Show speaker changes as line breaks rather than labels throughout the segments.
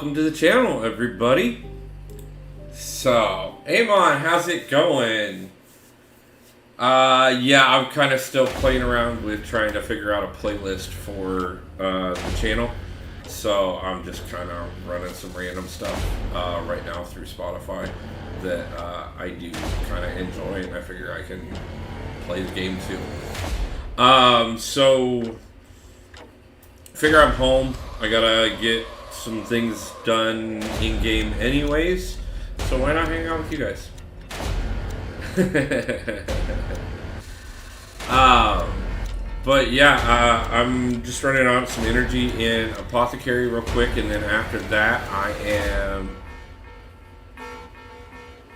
welcome to the channel, everybody. So, Amon, how's it going? Yeah, I'm kind of still playing around with trying to figure out a playlist for the channel. So, I'm just kind of running some random stuff right now through Spotify that I do kind of enjoy, and I figure I can play the game too. So, figure I'm home. I gotta get some things done in-game anyways, so why not hang out with you guys? But yeah, I'm just running out some energy in Apothecary real quick, and then after that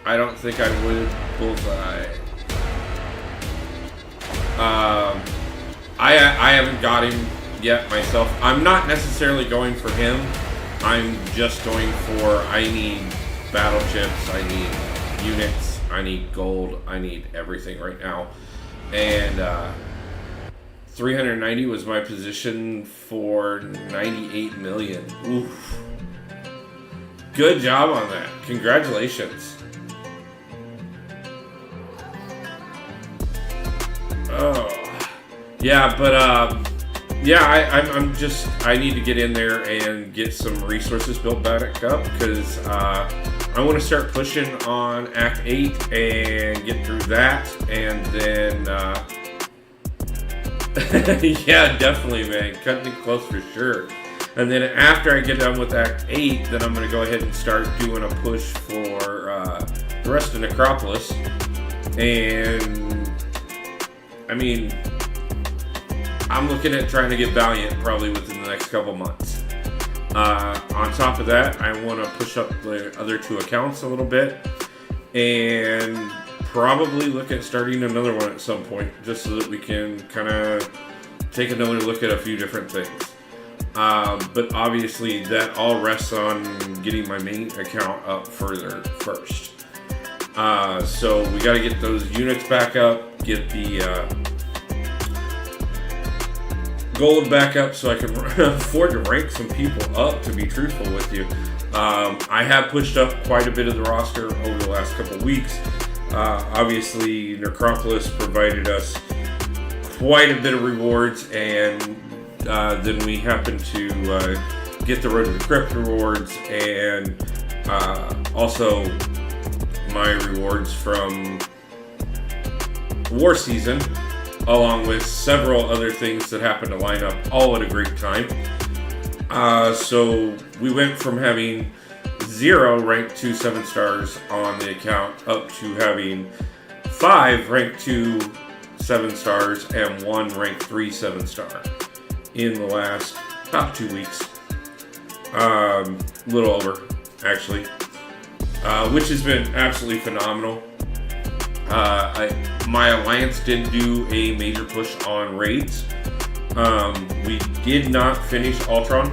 I don't think I would bullseye. I haven't got him yet myself. I'm not necessarily going for him. I'm just going for, I need battle chips, I need units, I need gold, I need everything right now. And 390 was my position for 98 million. Oof. Good job on that. Congratulations. Oh. Yeah, but yeah, I need to get in there and get some resources built back up, because I want to start pushing on Act 8 and get through that, and then yeah, definitely, man, cutting it close for sure. And then after I get done with Act 8, then I'm going to go ahead and start doing a push for the rest of Necropolis. And I mean, I'm looking at trying to get Valiant probably within the next couple months. On top of that, I want to push up the other two accounts a little bit, and probably look at starting another one at some point, just so that we can kind of take another look at a few different things. But obviously, that all rests on getting my main account up further first. So we got to get those units back up, get the gold back up so I can afford to rank some people up, to be truthful with you. I have pushed up quite a bit of the roster over the last couple of weeks. Obviously, Necropolis provided us quite a bit of rewards, and then we happened to get the Road to the Crypt rewards, and also my rewards from War Season, along with several other things that happened to line up all at a great time. So we went from having 0 ranked 2 7 stars on the account up to having 5 ranked 2 7 stars and 1 ranked 3 7 star in the last about 2 weeks. A little over, actually, which has been absolutely phenomenal. My alliance didn't do a major push on raids. We did not finish Ultron,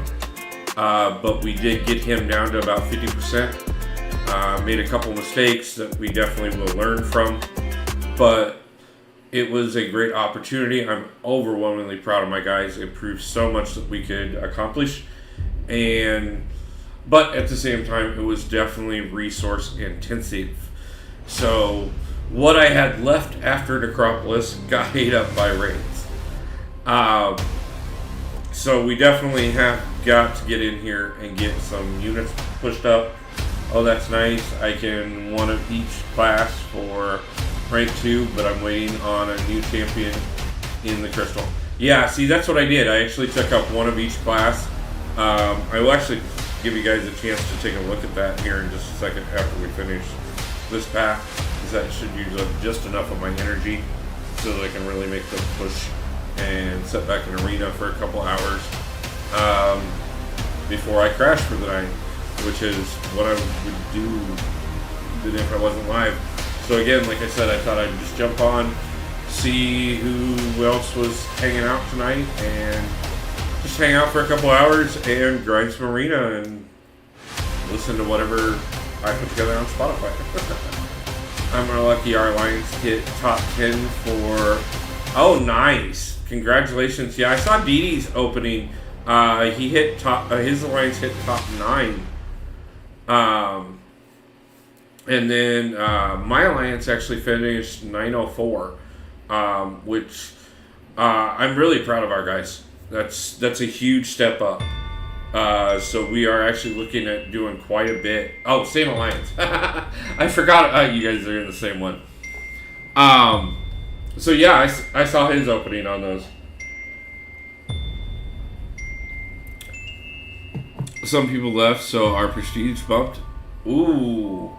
but we did get him down to about 50%. Made a couple mistakes that we definitely will learn from, but it was a great opportunity. I'm overwhelmingly proud of my guys. It proved so much that we could accomplish, but at the same time, it was definitely resource intensive. So what I had left after Necropolis got ate up by raids. So we definitely have got to get in here and get some units pushed up. Oh, that's nice. I can one of each class for rank 2, but I'm waiting on a new champion in the crystal. Yeah, see, that's what I did. I actually took up one of each class. I will actually give you guys a chance to take a look at that here in just a second after we finish this path, because that should use up just enough of my energy so that I can really make the push and set back an arena for a couple hours before I crash for the night, which is what I would do if I wasn't live. So again, like I said, I thought I'd just jump on, see who else was hanging out tonight, and just hang out for a couple hours and grind some arena and listen to whatever I put together on Spotify. I'm lucky our alliance hit top 10 for... Oh, nice. Congratulations. Yeah, I saw Didi's opening. He hit top... his alliance hit top 9 And then my alliance actually finished 904, which I'm really proud of our guys. That's a huge step up. So we are actually looking at doing quite a bit. Oh, same alliance. I forgot you guys are in the same one. So yeah, I saw his opening on those. Some people left, so our prestige bumped. Ooh.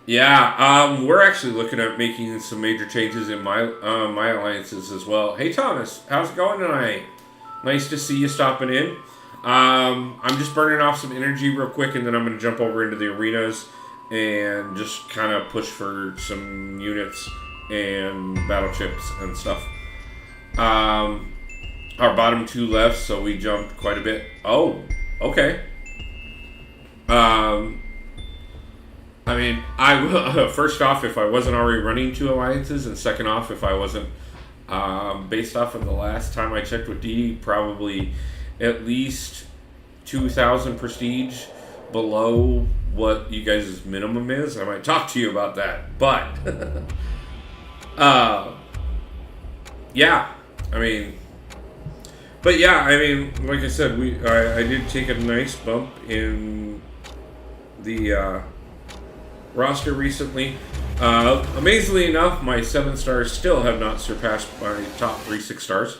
Yeah, we're actually looking at making some major changes in my alliances as well. Hey Thomas, how's it going tonight? Nice to see you stopping in. I'm just burning off some energy real quick, and then I'm going to jump over into the arenas and just kind of push for some units and battle chips and stuff. Our bottom two left, so we jumped quite a bit. Oh, okay. I mean, I will, first off, if I wasn't already running two alliances, and second off, if I wasn't, based off of the last time I checked with Dee, probably at least 2,000 prestige below what you guys' minimum is. I might talk to you about that, but yeah, I mean, like I said, I did take a nice bump in the roster recently. Amazingly enough, my 7 stars still have not surpassed my top 3 6 stars.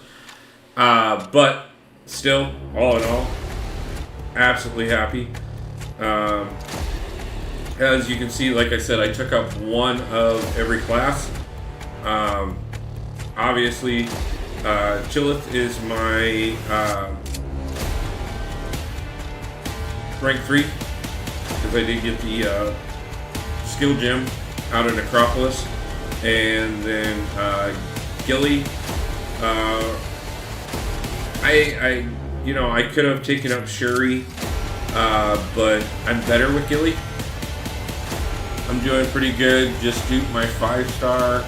But still, all in all, absolutely happy. As you can see, like I said, I took up one of every class. Obviously, Chillith is my rank 3, because I did get the skill gem out of Necropolis. And then Gilly, I could have taken up Shuri, but I'm better with Gilly. I'm doing pretty good. Just duped my 5-star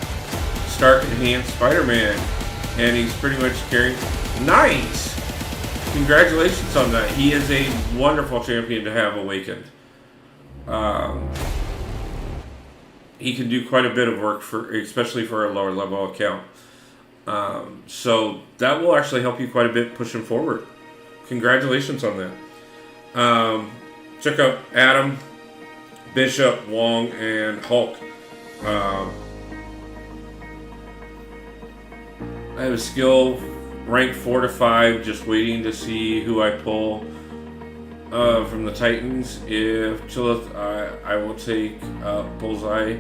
Stark Enhanced Spider-Man, and he's pretty much carrying. Nice! Congratulations on that. He is a wonderful champion to have awakened. He can do quite a bit of work, especially for a lower level account. So that will actually help you quite a bit pushing forward. Congratulations on that. Check out Adam, Bishop, Wong, and Hulk. I have a skill rank 4 to 5, just waiting to see who I pull from the Titans. If Chillith, I will take Bullseye,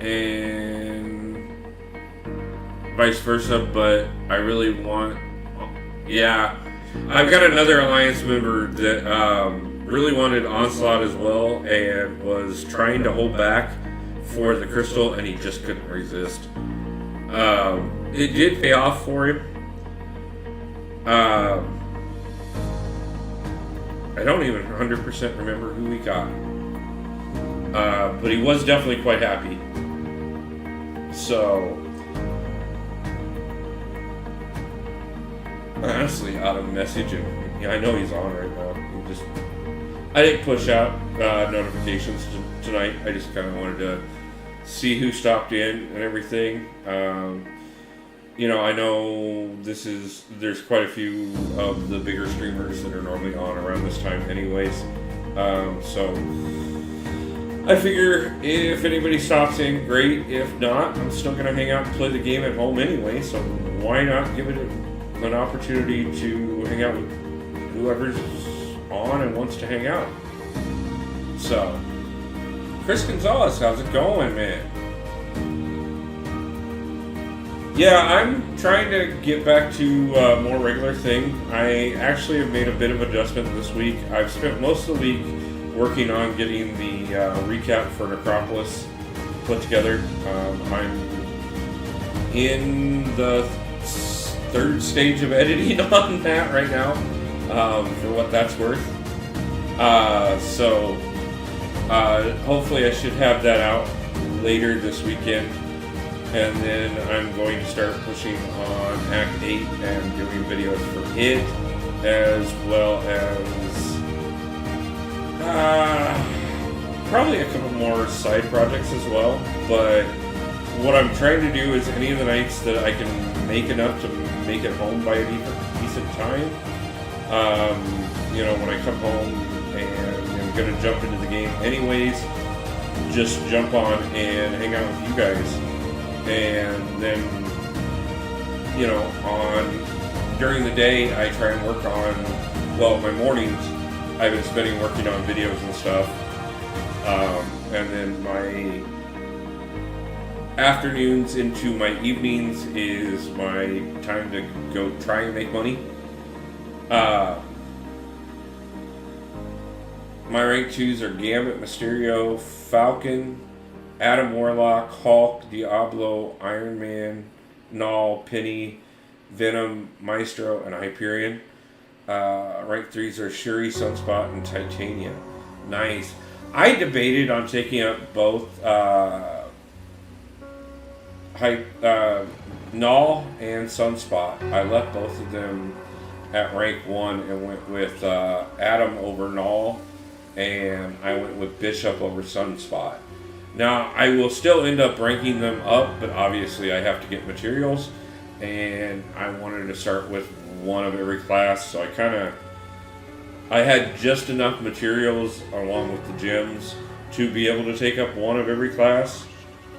and vice versa, but I really want... Yeah, I've got another Alliance member that really wanted Onslaught as well, and was trying to hold back for the crystal, and he just couldn't resist. It did pay off for him. I don't even 100% remember who we got. But he was definitely quite happy. So, honestly, out of message, and yeah, I know he's on right now. I didn't push out notifications tonight. I just kind of wanted to see who stopped in and everything. I know there's quite a few of the bigger streamers that are normally on around this time anyways. So I figure if anybody stops in, great. If not, I'm still going to hang out and play the game at home anyway, so why not give it an opportunity to hang out with whoever's on and wants to hang out. So, Chris Gonzalez, how's it going, man? Yeah, I'm trying to get back to a more regular thing. I actually have made a bit of adjustment this week. I've spent most of the week working on getting the recap for Necropolis put together. I'm in the 3rd stage of editing on that right now, for what that's worth. So hopefully I should have that out later this weekend. And then I'm going to start pushing on Act 8 and doing videos for it, as well as Probably a couple more side projects as well, but what I'm trying to do is any of the nights that I can make enough to make it home by a decent time. You know, when I come home and I'm going to jump into the game anyways, just jump on and hang out with you guys. And then, you know, during the day, I try and work on, well, my mornings, I've been spending working on videos and stuff. And then my afternoons into my evenings is my time to go try and make money. My rank 2s are Gambit, Mysterio, Falcon, Adam Warlock, Hulk, Diablo, Iron Man, Null, Penny, Venom, Maestro, and Hyperion. Rank 3s are Shuri, Sunspot, and Titania. Nice. I debated on taking up both Null and Sunspot. I left both of them at rank 1 and went with Adam over Null, and I went with Bishop over Sunspot. Now, I will still end up ranking them up, but obviously I have to get materials, and I wanted to start with one of every class, so I had just enough materials along with the gems to be able to take up one of every class.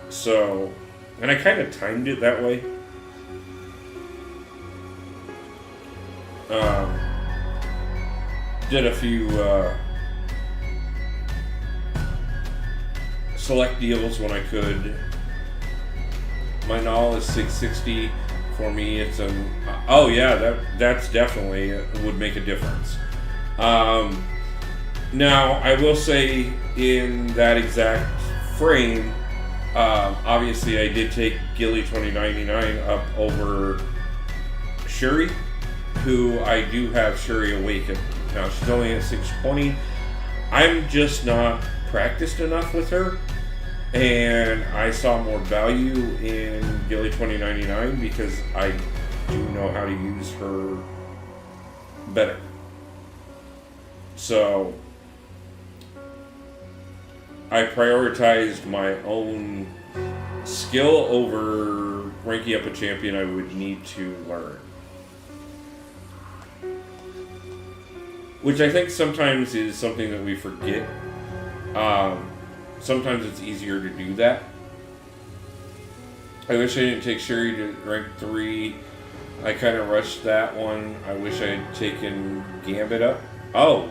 So, and I kind of timed it that way. Did a few select deals when I could. My Null is 660. For me, it's oh yeah, that's definitely would make a difference. Now, I will say in that exact frame, obviously I did take Gilly 2099 up over Shuri, who I do have Shuri Awakened. Now, she's only at 620. I'm just not practiced enough with her, and I saw more value in Gilly 2099 because I do know how to use her better. So I prioritized my own skill over ranking up a champion I would need to learn. Which I think sometimes is something that we forget. Sometimes it's easier to do that. I wish I didn't take Shuri to rank 3. I kind of rushed that one. I wish I had taken Gambit up. Oh,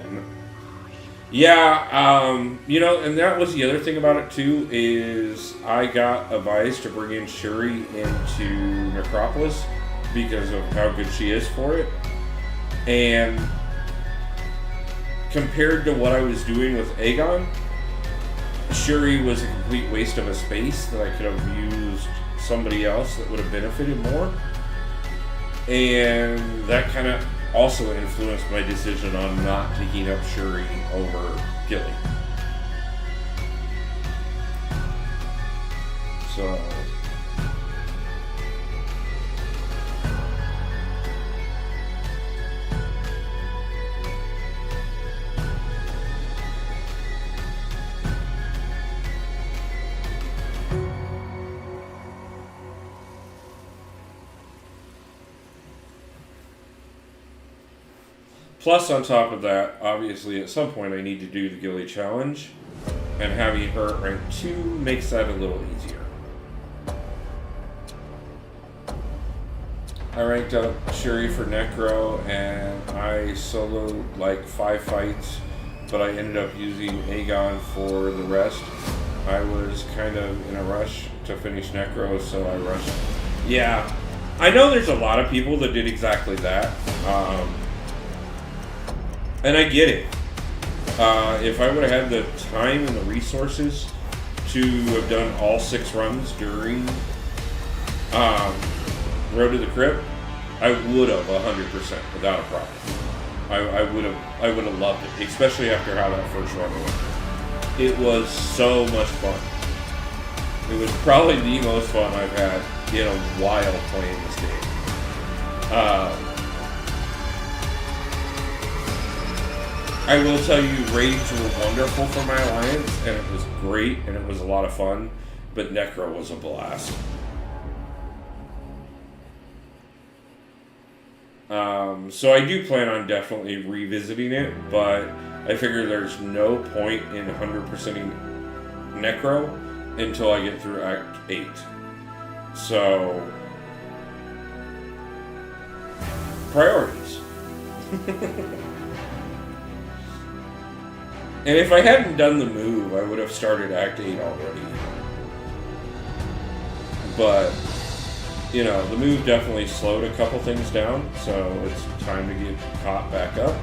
yeah, you know, and that was the other thing about it too, is I got advised to bring in Shuri into Necropolis because of how good she is for it. And compared to what I was doing with Aegon, Shuri was a complete waste of a space that I could have used somebody else that would have benefited more. And that kind of also influenced my decision on not taking up Shuri over Gilly. So plus, on top of that, obviously at some point I need to do the Gilly challenge, and having her at rank 2 makes that a little easier. I ranked up Shuri for Necro, and I soloed like 5 fights, but I ended up using Aegon for the rest. I was kind of in a rush to finish Necro, so I rushed. Yeah, I know there's a lot of people that did exactly that. And I get it. If I would have had the time and the resources to have done all 6 runs during Road to the Crypt, I would have 100% without a problem. I would have loved it, especially after how that first run went. It was so much fun. It was probably the most fun I've had in a while playing this game. I will tell you, raids were wonderful for my alliance, and it was great, and it was a lot of fun. But Necro was a blast. So I do plan on definitely revisiting it, but I figure there's no point in 100%ing Necro until I get through Act 8. So, priorities. And if I hadn't done the move, I would have started Act 8 already. But, you know, the move definitely slowed a couple things down, so it's time to get caught back up.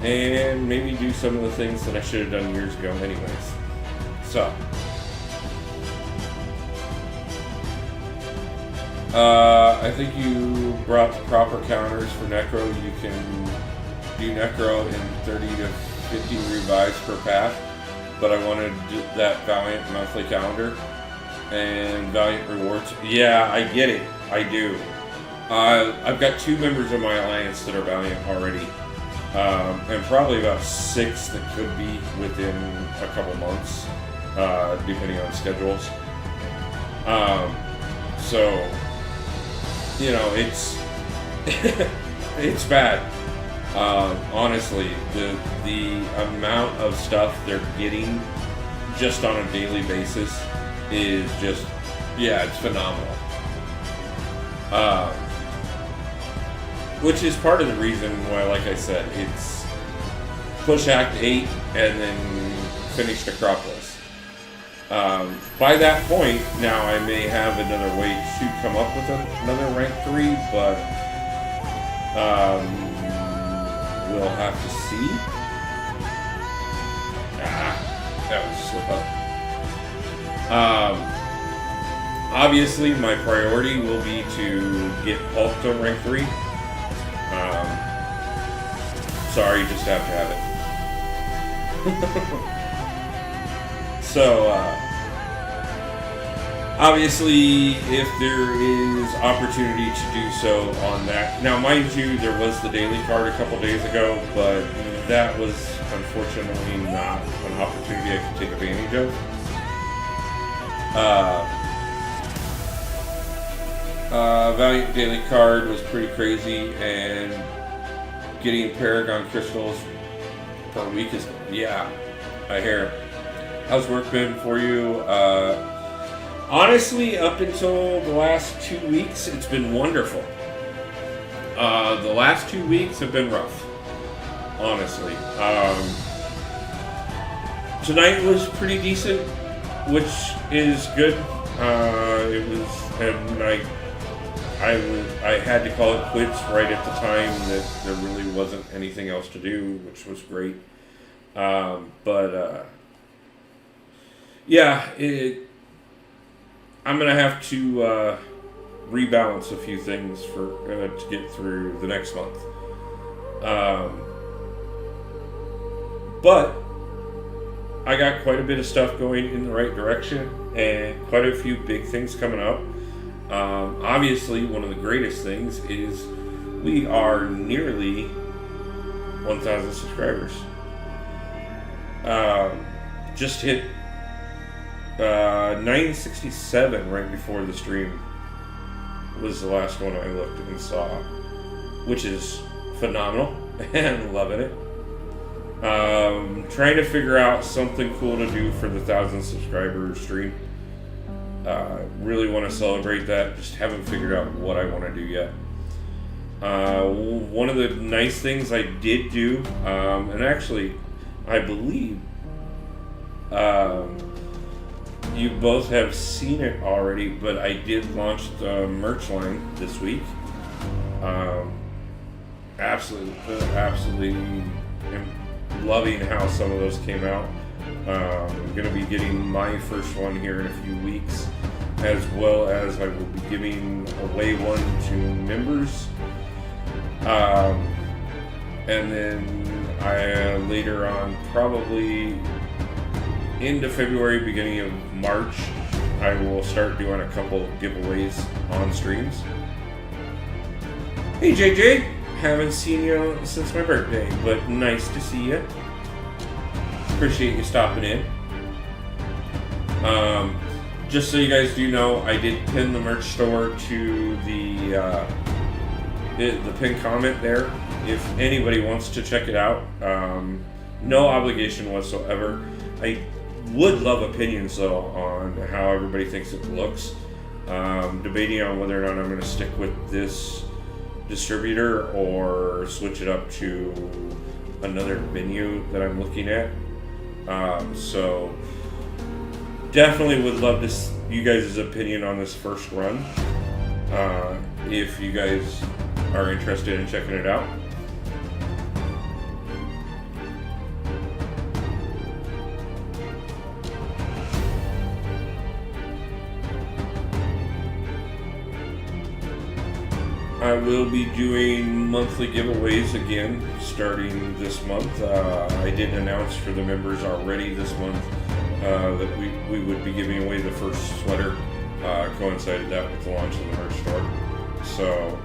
And maybe do some of the things that I should have done years ago anyways. So. I think you brought the proper counters for Necro. You can do Necro in 30 to 50 revives per path, but I wanted that Valiant monthly calendar and Valiant rewards. Yeah, I get it. I do. I've got 2 members of my alliance that are Valiant already, and probably about 6 that could be within a couple months, depending on schedules. So, you know, it's it's bad. Honestly, the amount of stuff they're getting just on a daily basis is just, yeah, it's phenomenal. Which is part of the reason why, like I said, it's push Act 8 and then finish Necropolis. By that point, now I may have another way to come up with another rank 3, but we'll have to see. That was a slip up. Obviously, my priority will be to get Hulk to rank 3. Sorry, just have to have it. So, obviously, if there is opportunity to do so on that. Now, mind you, there was the daily card a couple days ago, but that was unfortunately not an opportunity I could take advantage of. Valiant daily card was pretty crazy, and getting Paragon crystals per week is, yeah, I hear it. How's work been for you? Honestly, up until the last 2 weeks, it's been wonderful. The last 2 weeks have been rough, honestly. Tonight was pretty decent, which is good. It was, and I had to call it quits right at the time that there really wasn't anything else to do, which was great. Yeah, I'm gonna have to rebalance a few things for to get through the next month. But I got quite a bit of stuff going in the right direction, and quite a few big things coming up. Obviously, one of the greatest things is we are nearly 1,000 subscribers. Just hit 967 right before the stream was the last one I looked and saw, which is phenomenal and loving it. Trying to figure out something cool to do for the 1,000 subscriber stream. Really want to celebrate that. Just haven't figured out what I want to do yet. One of the nice things I did do, and actually, I believe you both have seen it already, but I did launch the merch line this week. Absolutely loving how some of those came out. I'm going to be getting my first one here in a few weeks, as well as I will be giving away one to members. And then later on, probably into February, beginning of March, I will start doing a couple giveaways on streams. Hey JJ, Haven't seen you since my birthday, but nice to see you. Appreciate you stopping in. Just so you guys do know, I did pin the merch store to the pinned comment there. If anybody wants to check it out, no obligation whatsoever. I would love opinions though on how everybody thinks it looks. Debating on whether or not I'm going to stick with this distributor or switch it up to another venue that I'm looking at. So definitely would love to you guys' opinion on this first run. If you guys are interested in checking it out. I will be doing monthly giveaways again starting this month. I did announce for the members already this month that we would be giving away the first sweater. Coincided that with the launch of the merch store. So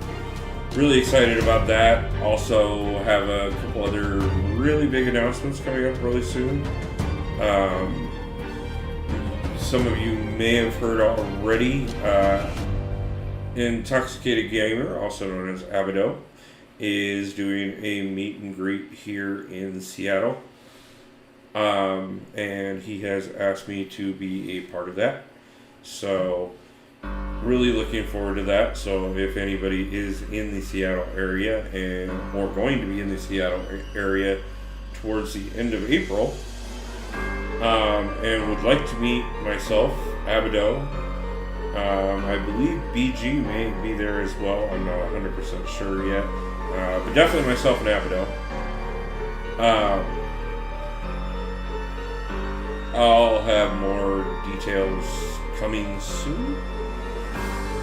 really excited about that. Also have a couple other really big announcements coming up really soon. Some of you may have heard already. Intoxicated Gamer, also known as Abido, is doing a meet and greet here in Seattle. And he has asked me to be a part of that. So really looking forward to that. So if anybody is in the Seattle area or going to be in the Seattle area towards the end of April, and would like to meet myself, Abido, I believe BG may be there as well. I'm not 100% sure yet. But definitely myself and Abido. I'll have more details coming soon.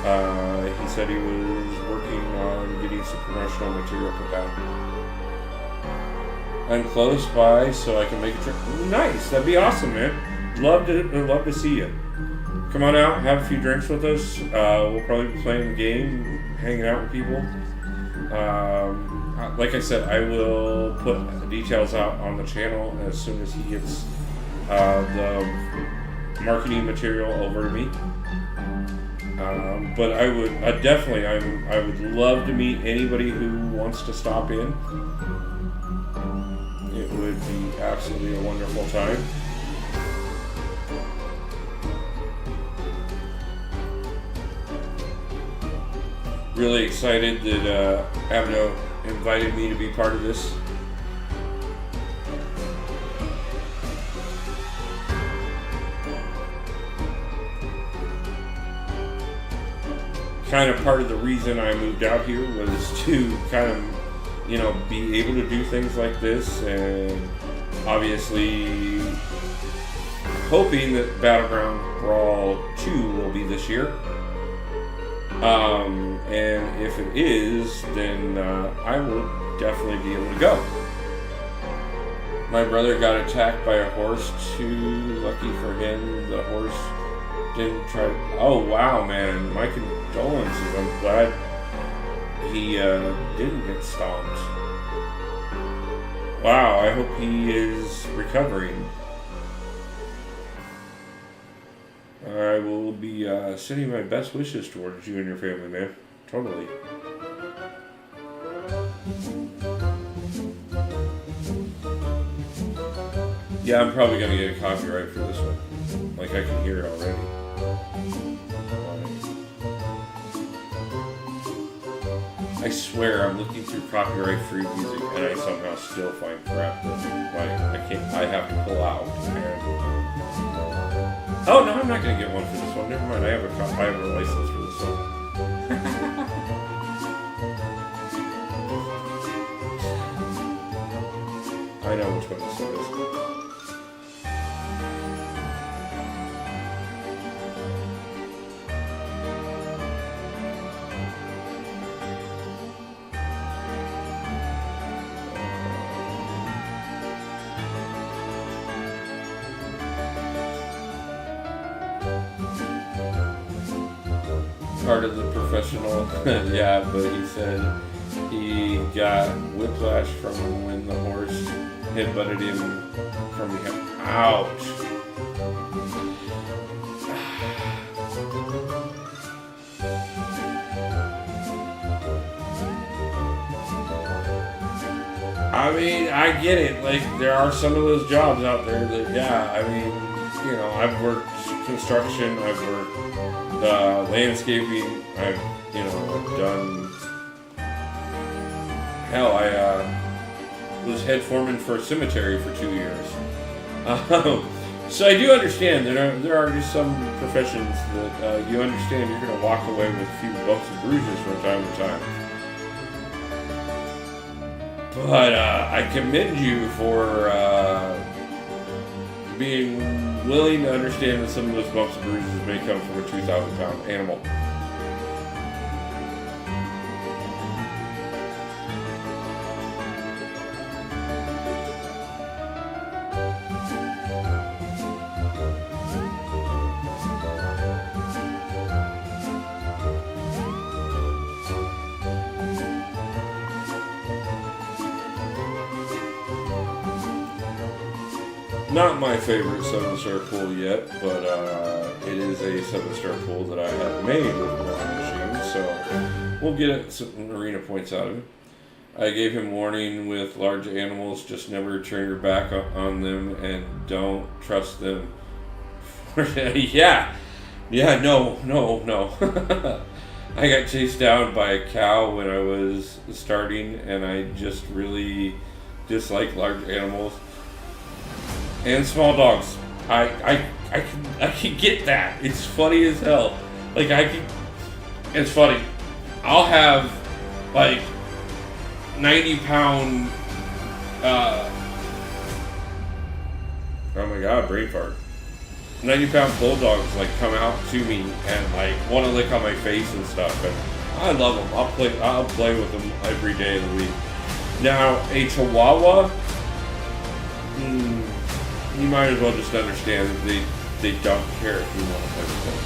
He said he was working on getting some promotional material put out. I'm close by, so I can make a trip. Nice, that'd be awesome, man. Love to see you. Come on out, have a few drinks with us. We'll probably be playing the game, hanging out with people. Like I said, I will put the details out on the channel as soon as he gets the marketing material over to me. But I would love to meet anybody who wants to stop in. It would be absolutely a wonderful time. Really excited that Abido invited me to be part of this. Kind of part of the reason I moved out here was to kind of, be able to do things like this, and obviously hoping that Battleground Brawl 2 will be this year. And if it is, then I will definitely be able to go. My brother got attacked by a horse too. Lucky for him, the horse didn't try to... Oh, wow, man. My condolences. I'm glad he didn't get stomped. Wow, I hope he is recovering. I will be sending my best wishes towards you and your family, man. Totally. Yeah, I'm probably going to get a copyright for this one. Like, I can hear it already. I swear, I'm looking through copyright-free music, and I somehow still find crap that, I have to pull out. Oh, no, I'm not going to get one for this one. Never mind, I have a license for this one. I know which one this one is. Part of the professional, yeah, but he said he got whiplash from when the horse headbutted him from behind. Ouch. I mean, I get it. Like, there are some of those jobs out there that, yeah, I mean, you know, I've worked construction, I've worked landscaping, I've done, hell, I was head foreman for a cemetery for 2 years. So I do understand there are just some professions that you understand you're going to walk away with a few bumps and bruises from time to time. But I commend you for being willing to understand that some of those bumps and bruises may come from a 2,000-pound animal. Not my favorite 7-star pool yet, but it is a 7-star pool that I have made with one machine, so we'll get some arena points out of it. I gave him warning with large animals, just never turn your back on them and don't trust them. Yeah, no. I got chased down by a cow when I was starting, and I just really dislike large animals. And small dogs. I can get that. It's funny as hell. Like, it's funny. I'll have, like, 90-pound, oh my god, brain fart. 90-pound bulldogs, like, come out to me and, like, want to lick on my face and stuff. And I love them. I'll play with them every day of the week. Now, a Chihuahua, you might as well just understand that they don't care if you want to play with them.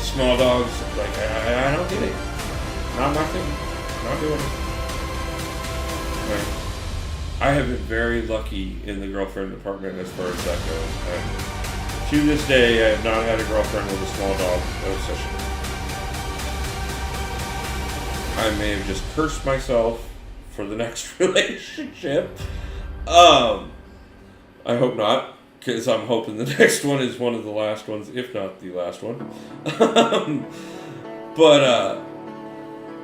Small dogs, like, I don't get it. Not my thing. Not doing it. Right. I have been very lucky in the girlfriend department as far as that goes. And to this day, I have not had a girlfriend with a small dog obsession. I may have just cursed myself for the next relationship. I hope not, because I'm hoping the next one is one of the last ones, if not the last one.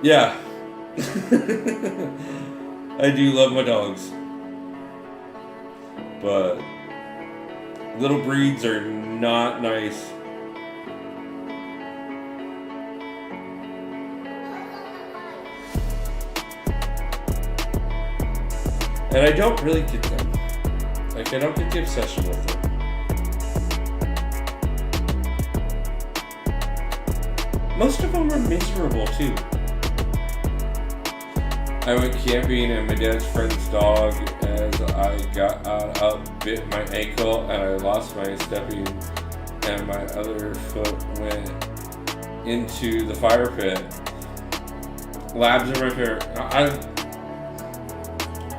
Yeah. I do love my dogs. But little breeds are not nice. And I don't really get them. Like, I don't get the obsession with them. Most of them are miserable, too. I went camping and my dad's friend's dog, as I got up, bit my ankle, and I lost my stepping, and my other foot went into the fire pit. Labs in my hair.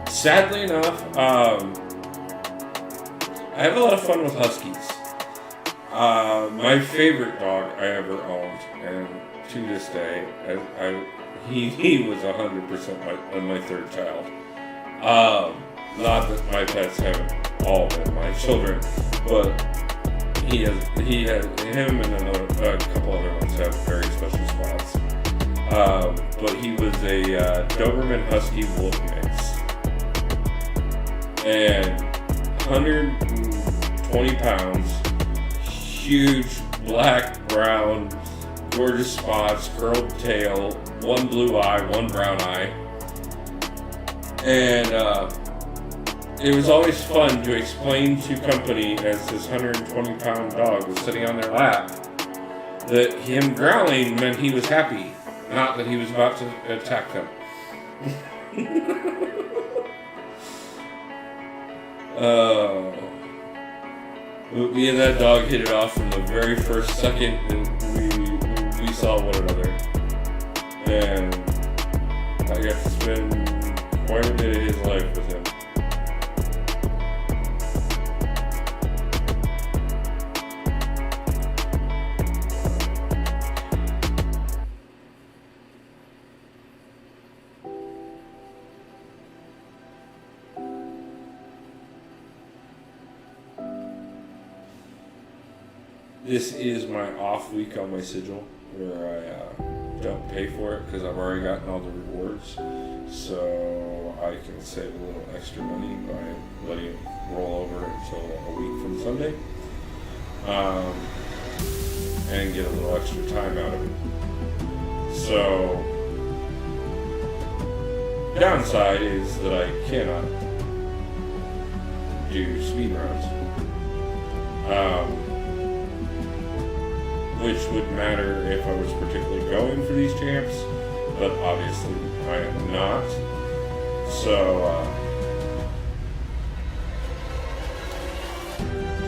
Sadly enough, I have a lot of fun with huskies. My favorite dog I ever owned, and to this day, he was 100% my third child. Not that my pets haven't all been my children, but him and a couple other ones have very special spots. But he was a Doberman Husky Wolf mix. And 120 pounds, huge black, brown, gorgeous spots, curled tail, one blue eye, one brown eye. And it was always fun to explain to company as this 120-pound dog was sitting on their lap that him growling meant he was happy, not that he was about to attack them. Me and that dog hit it off from the very first second that we saw one another. And I got to spend quite a bit of his life with him. This is my off week on my sigil, where I don't pay for it because I've already gotten all the rewards. So I can save a little extra money by letting it roll over until a week from Sunday, and get a little extra time out of it. So downside is that I cannot do speed runs. Which would matter if I was particularly going for these champs, but obviously I am not. So,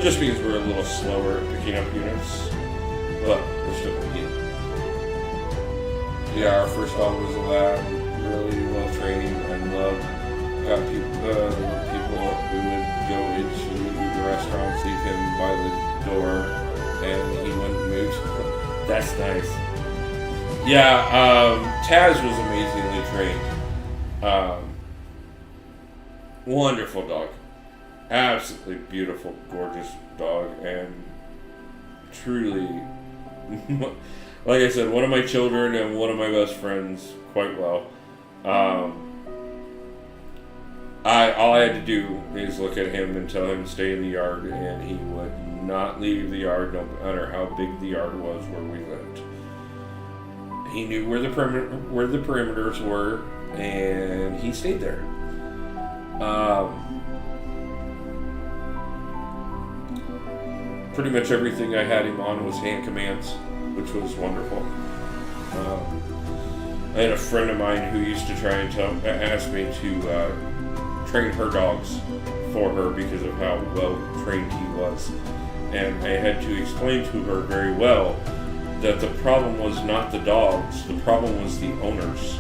just means we're a little slower at picking up units, but we're still going to get it. Yeah, our first dog was a lab, really well trained and loved. Got people who would go into the restaurant, leave him by the door, and he wouldn't move. That's nice. Yeah, Taz was amazingly trained. Wonderful dog. Absolutely beautiful, gorgeous dog, and truly, like I said, one of my children and one of my best friends quite well. All I had to do is look at him and tell him to stay in the yard, and he would not leave the yard, no matter how big the yard was where we lived. He knew where the perimeters were, and he stayed there. Pretty much everything I had him on was hand commands, which was wonderful. I had a friend of mine who used to try and ask me to train her dogs for her because of how well trained he was. And I had to explain to her very well that the problem was not the dogs, the problem was the owners.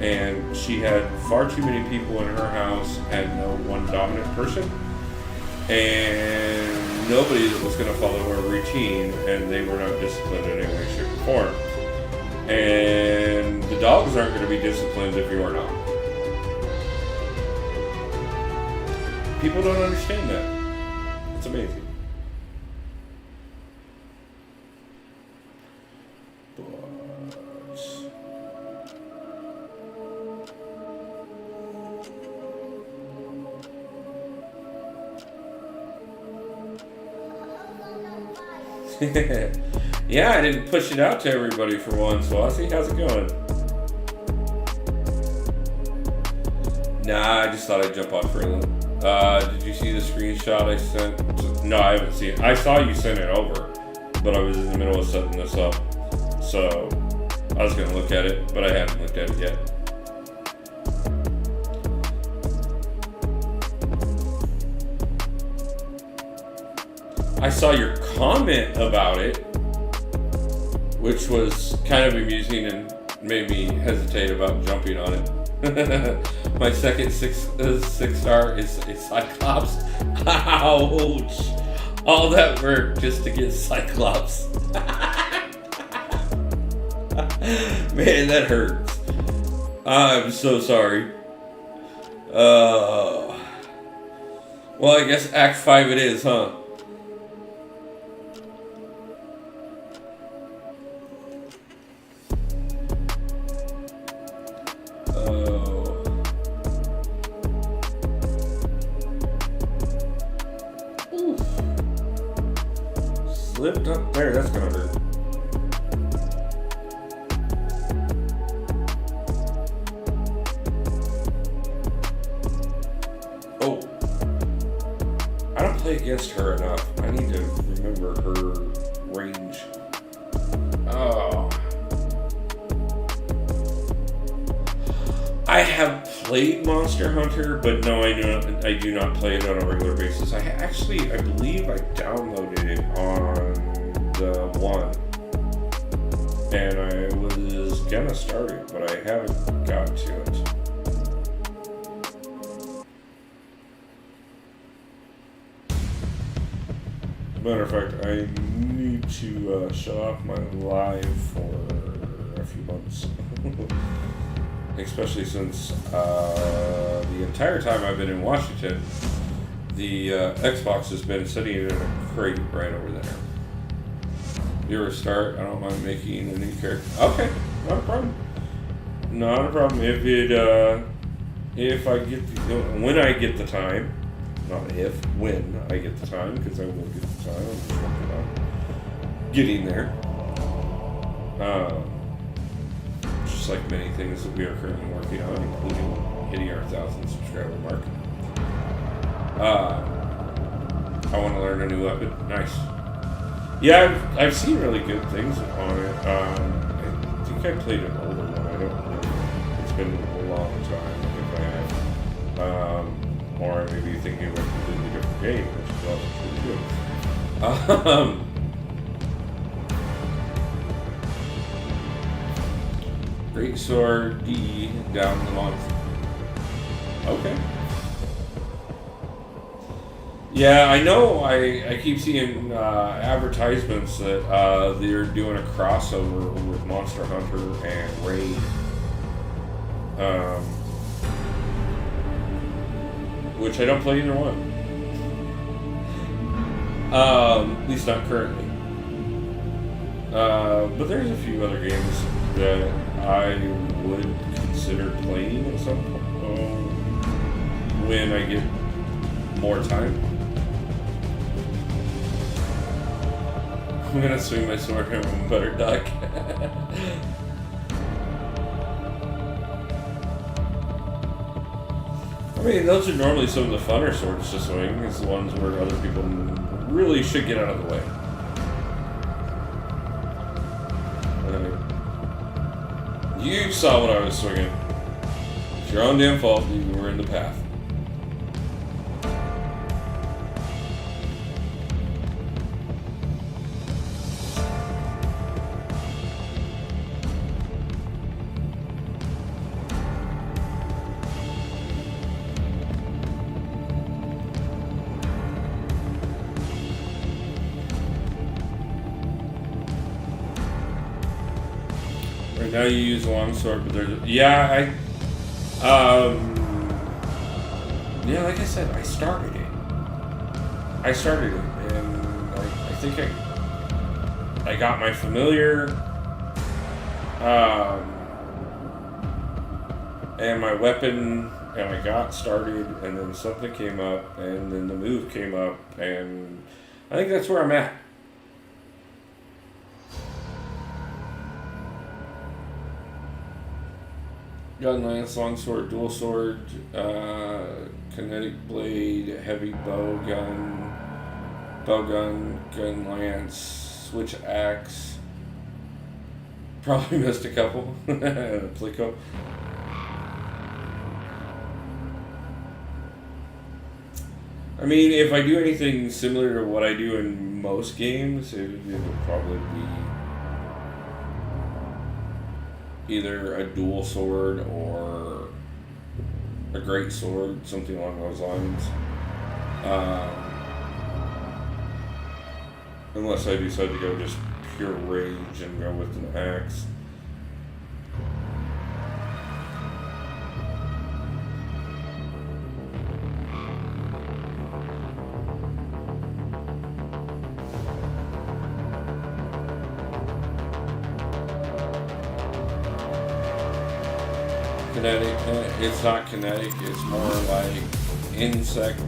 And she had far too many people in her house, had no one dominant person, and nobody that was going to follow her routine, and they were not disciplined in any way, shape, or form. And the dogs aren't going to be disciplined if you are not. People don't understand that. It's amazing. Yeah, I didn't push it out to everybody for once, so I'll see how's it going. Nah, I just thought I'd jump on for a little. Did you see the screenshot I sent? No, I haven't seen it. I saw you send it over, but I was in the middle of setting this up. So, I was going to look at it, but I haven't looked at it yet. I saw your comment about it, which was kind of amusing and made me hesitate about jumping on it. My second six star is a Cyclops. Ouch! All that work just to get Cyclops. Man, that hurts. I'm so sorry. Well, I guess Act 5 it is, huh? Slipped up there, that's gonna hurt. Oh. I don't play against her enough. I need to remember her range. Oh. I have played Monster Hunter, but no, I do not play it on a regular basis. I believe I downloaded it on the One, and I was gonna start it, but I haven't got to it. Matter of fact, I need to shut off my live for a few months. Especially since the entire time I've been in Washington, the Xbox has been sitting in a crate right over there. You ever start? I don't mind making a new character. Okay, not a problem. Not a problem. If I get when I get the time, not if, when I get the time, because I will get the time. I'm just working on getting there. Just like many things that we are currently working on, including hitting our 1,000 subscriber mark. I want to learn a new weapon. Nice. Yeah, I've seen really good things on it. I think I played an older one. I don't know. It's been a long time if I have. Or I may be thinking of a completely different game, which is all pretty good. Great Sword D down the month. Okay. Yeah, I know. I keep seeing advertisements that they're doing a crossover with Monster Hunter and Raid. Which I don't play either one. At least not currently. But there's a few other games that I would consider playing at some point when I get more time. I'm gonna swing my sword and I'm a better duck. I mean, those are normally some of the funner swords to swing. It's the ones where other people really should get out of the way. You saw what I was swinging. It's your own damn fault. You were in the path. Now you use a longsword, but there's yeah, like I said, I started it, and I think I got my familiar, and my weapon, and I got started, and then something came up, and then the move came up, and I think that's where I'm at. Gun, lance, longsword, dual sword, kinetic blade, heavy bow gun, gun lance, switch axe. Probably missed a couple. A plico. I mean, if I do anything similar to what I do in most games, it would probably be either a dual sword or a great sword, something along those lines. Unless I decide to go just pure rage and go with an axe. Kinetic, it's not kinetic, it's more like insect.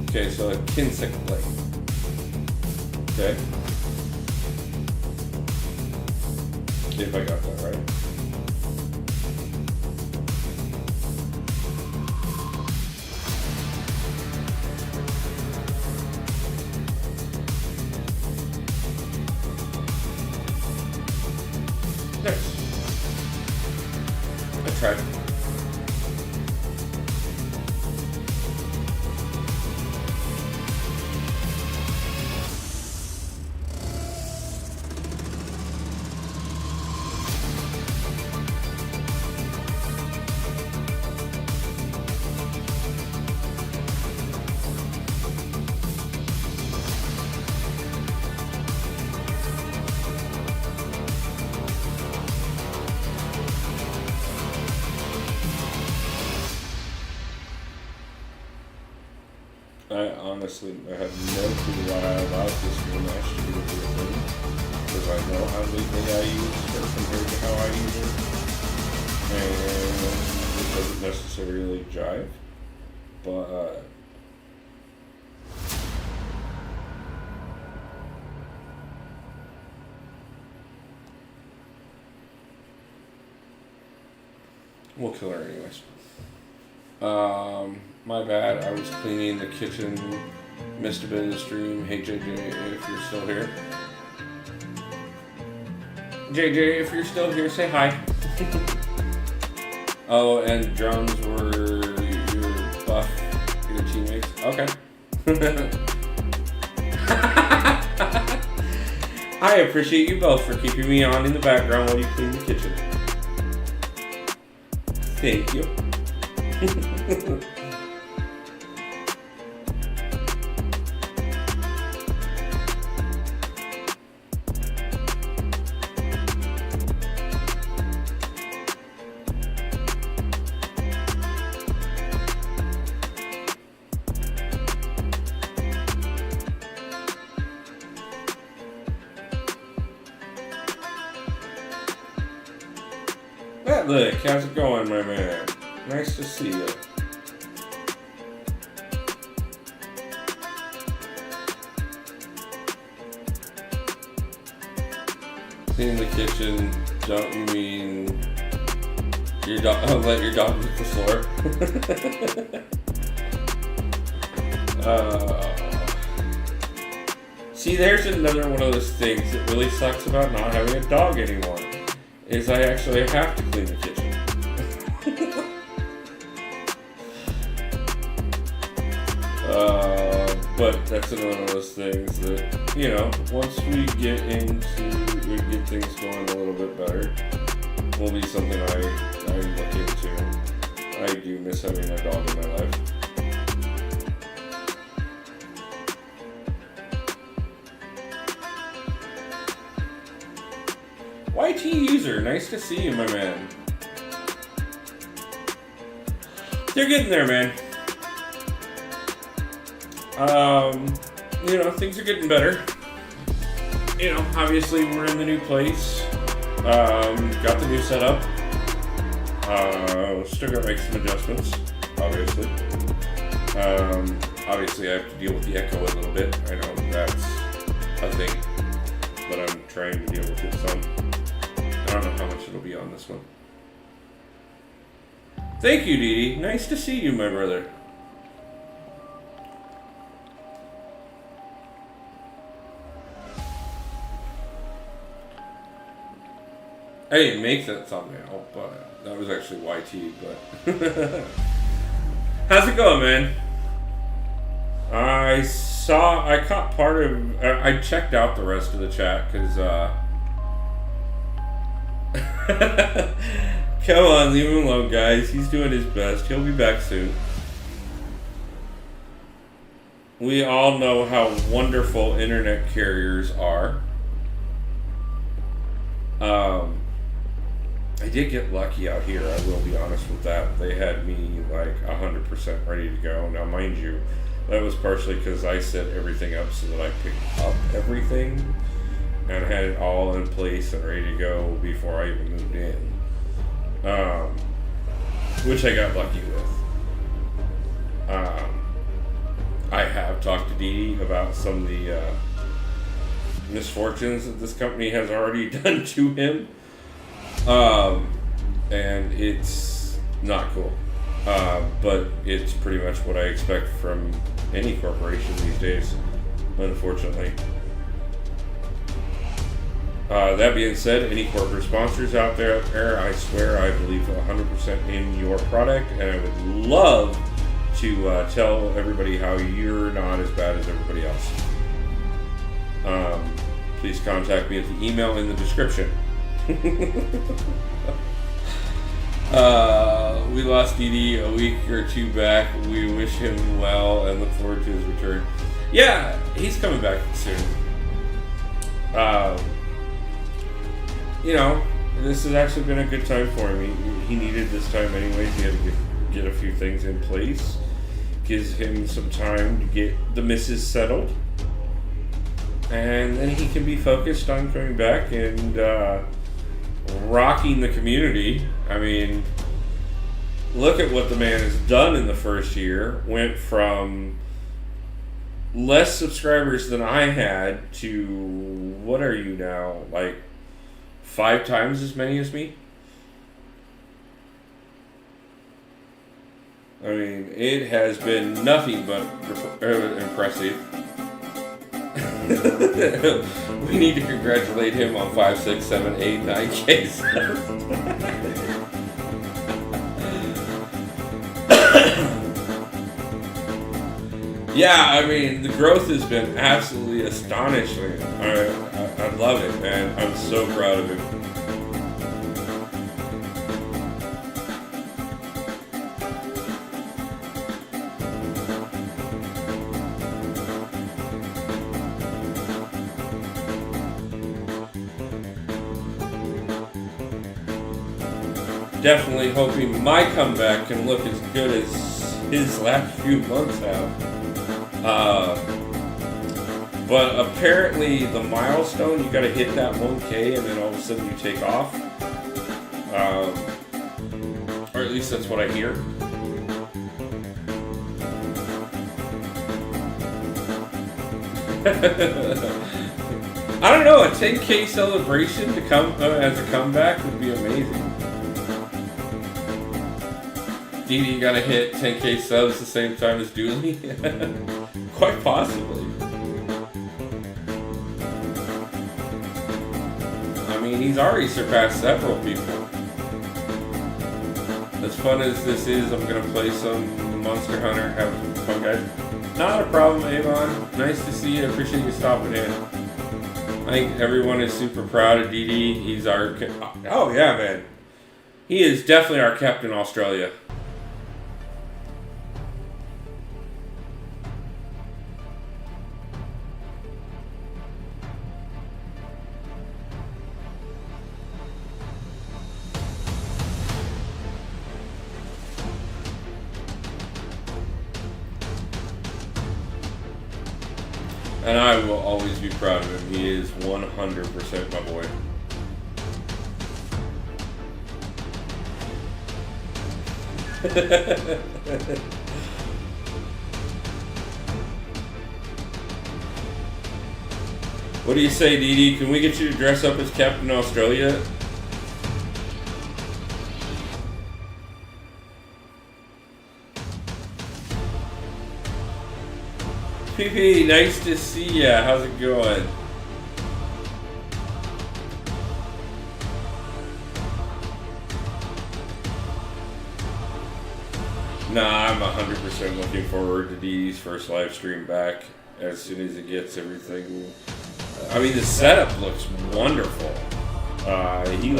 Okay, so a kinsect blade. Okay. If I got that right. Nice. I tried. I have no clue why I allowed this rematch to be a thing, because I know how lately I use it compared to how I use it, and it doesn't necessarily jive, but we'll kill her anyways. My bad, I was cleaning the kitchen, missed a bit of the stream. Hey JJ, if you're still here. JJ, if you're still here, say hi. Oh, and drums were your buff, your teammates? Okay. I appreciate you both for keeping me on in the background while you clean the kitchen. Thank you. Look, how's it going, my man? Nice to see you. Clean the kitchen. Don't you mean your dog? Let your dog lick the floor. See, there's another one of those things that really sucks about not having a dog anymore. Is I actually have to clean the kitchen. But that's another of those things that, you know, once we get things going a little bit better, will be something I look into. I do miss having a dog in my life. YT user, nice to see you, my man. They're getting there, man. You know, things are getting better. You know, obviously we're in the new place. Got the new setup. Still gotta make some adjustments, obviously. Obviously I have to deal with the echo a little bit. I know that's a thing, but I'm trying to deal with it some. I don't know how much it'll be on this one. Thank you, Dee Dee. Nice to see you, my brother. I didn't make that thumbnail, but that was actually YT, but... How's it going, man? I caught part of... I checked out the rest of the chat, because, Come on, leave him alone, guys. He's doing his best. He'll be back soon. We all know how wonderful internet carriers are. I did get lucky out here, I will be honest with that. They had me like 100% ready to go. Now, mind you, that was partially because I set everything up so that I picked up everything and had it all in place and ready to go before I even moved in. Which I got lucky with. I have talked to Dee Dee about some of the misfortunes that this company has already done to him. And it's not cool. But it's pretty much what I expect from any corporation these days, unfortunately. That being said, any corporate sponsors out there, I swear I believe 100% in your product, and I would love to tell everybody how you're not as bad as everybody else. Please contact me at the email in the description. We lost DD a week or two back. We wish him well and look forward to his return. Yeah, he's coming back soon. You know, this has actually been a good time for him. He needed this time anyways. He had to get a few things in place. Gives him some time to get the missus settled. And then he can be focused on coming back and rocking the community. I mean, look at what the man has done in the first year. Went from less subscribers than I had to, what are you now, like 5 times as many as me? I mean, it has been nothing but impressive. We need to congratulate him on 5, 6, 7, 8, 9 cases. Yeah, I mean, the growth has been absolutely astonishing. I love it, man. I'm so proud of him. Definitely hoping my comeback can look as good as his last few months have. But apparently the milestone, you gotta hit that 1K and then all of a sudden you take off. Or at least that's what I hear. I don't know, a 10K celebration to come as a comeback would be amazing. DD gotta hit 10K subs the same time as Dooley? Quite possibly. I mean, he's already surpassed several people. As fun as this is, I'm gonna play some Monster Hunter, have some fun, guys. Not a problem, Avon. Nice to see you. Appreciate you stopping in. I think everyone is super proud of DD. He's our... Oh, yeah, man. He is definitely our Captain Australia. And I will always be proud of him. He is 100% my boy. What do you say, Dee Dee? Can we get you to dress up as Captain Australia? PP, nice to see ya. How's it going? Nah, I'm 100% looking forward to Dee Dee's first live stream back as soon as it gets everything. I mean, the setup looks wonderful. He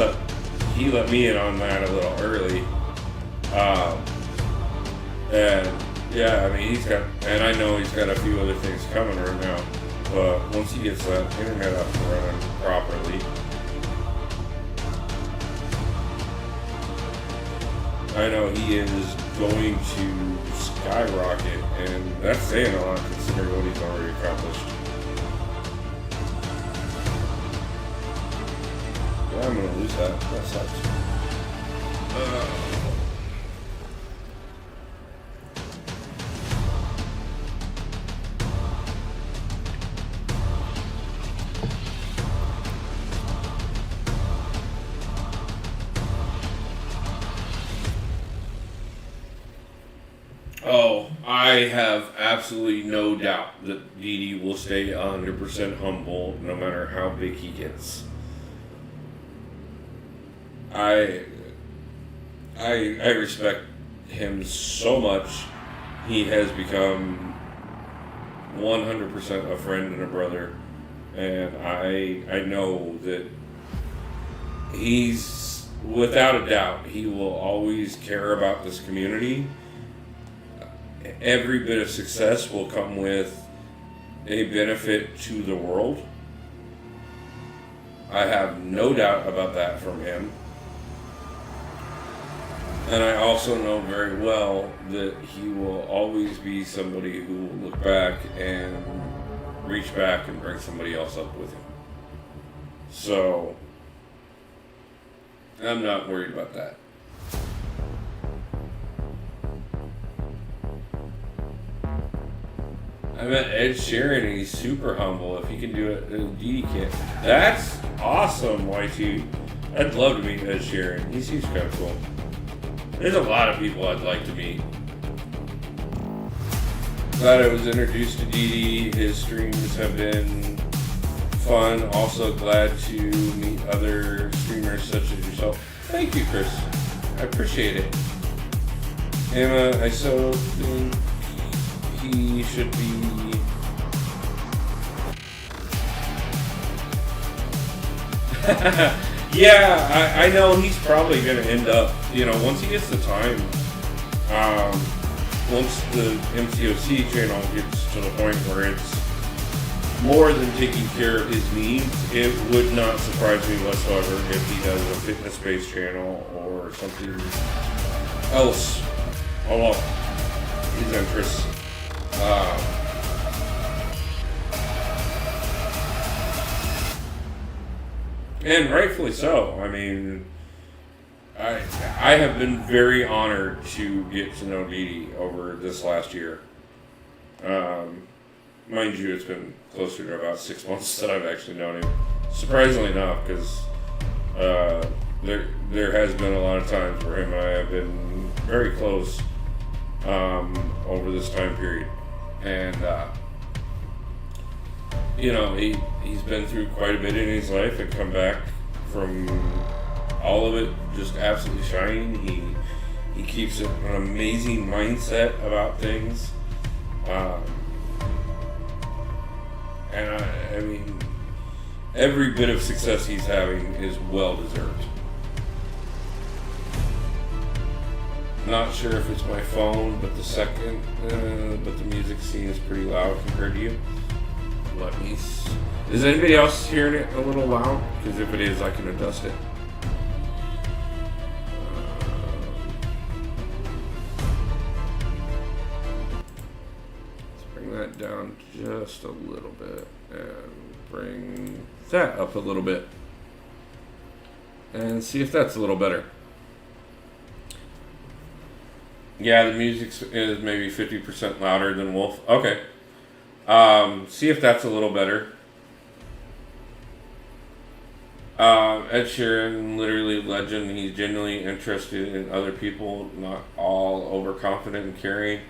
let me in on that a little early. And yeah, I mean, and I know he's got a few other things coming right now, but once he gets that internet up and running properly, I know he is going to skyrocket, and that's saying a lot considering what he's already accomplished. Yeah, I'm gonna lose that. That sucks. Oh, I have absolutely no doubt that Dee Dee will stay 100% humble no matter how big he gets. I I respect him so much. He has become 100% a friend and a brother, and I know that he's, without a doubt, he will always care about this community. Every bit of success will come with a benefit to the world. I have no doubt about that from him. And I also know very well that he will always be somebody who will look back and reach back and bring somebody else up with him. So, I'm not worried about that. I met Ed Sheeran and he's super humble. If he can do it, Dee can't. That's awesome, YT. I'd love to meet Ed Sheeran. He seems kind of cool. There's a lot of people I'd like to meet. Glad I was introduced to Dee. His streams have been fun. Also glad to meet other streamers such as yourself. Thank you, Chris. I appreciate it. Emma, I so think he should be... Yeah, I know he's probably going to end up, once he gets the time, once the MCOC channel gets to the point where it's more than taking care of his needs, it would not surprise me whatsoever if he does a fitness-based channel or something else along his interests. And rightfully so. I mean, I have been very honored to get to know Dee over this last year. Mind you, it's been closer to about 6 months that I've actually known him. Surprisingly enough, because there has been a lot of times where him and I have been very close over this time period. And, he's been through quite a bit in his life and come back from all of it just absolutely shining. He keeps an amazing mindset about things. And I mean, every bit of success he's having is well deserved. Not sure if it's my phone, but the music scene is pretty loud compared to you. Is anybody else hearing it a little loud? Because if it is, I can adjust it. Let's bring that down just a little bit and bring that up a little bit and see if that's a little better. Yeah, the music is maybe 50% louder than Wolf. Okay. See if that's a little better. Ed Sheeran, literally legend. He's genuinely interested in other people, not all overconfident and caring.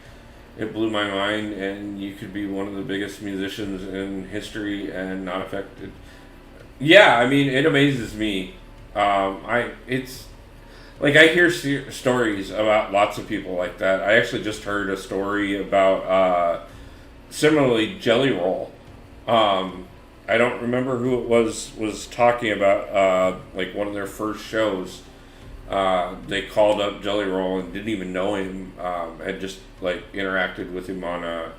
It blew my mind, and you could be one of the biggest musicians in history and not affected. Yeah, I mean, it amazes me. It's like I hear stories about lots of people like that. I actually just heard a story about similarly Jelly Roll. I don't remember who it was talking about like one of their first shows. They called up Jelly Roll and didn't even know him, and just like interacted with him on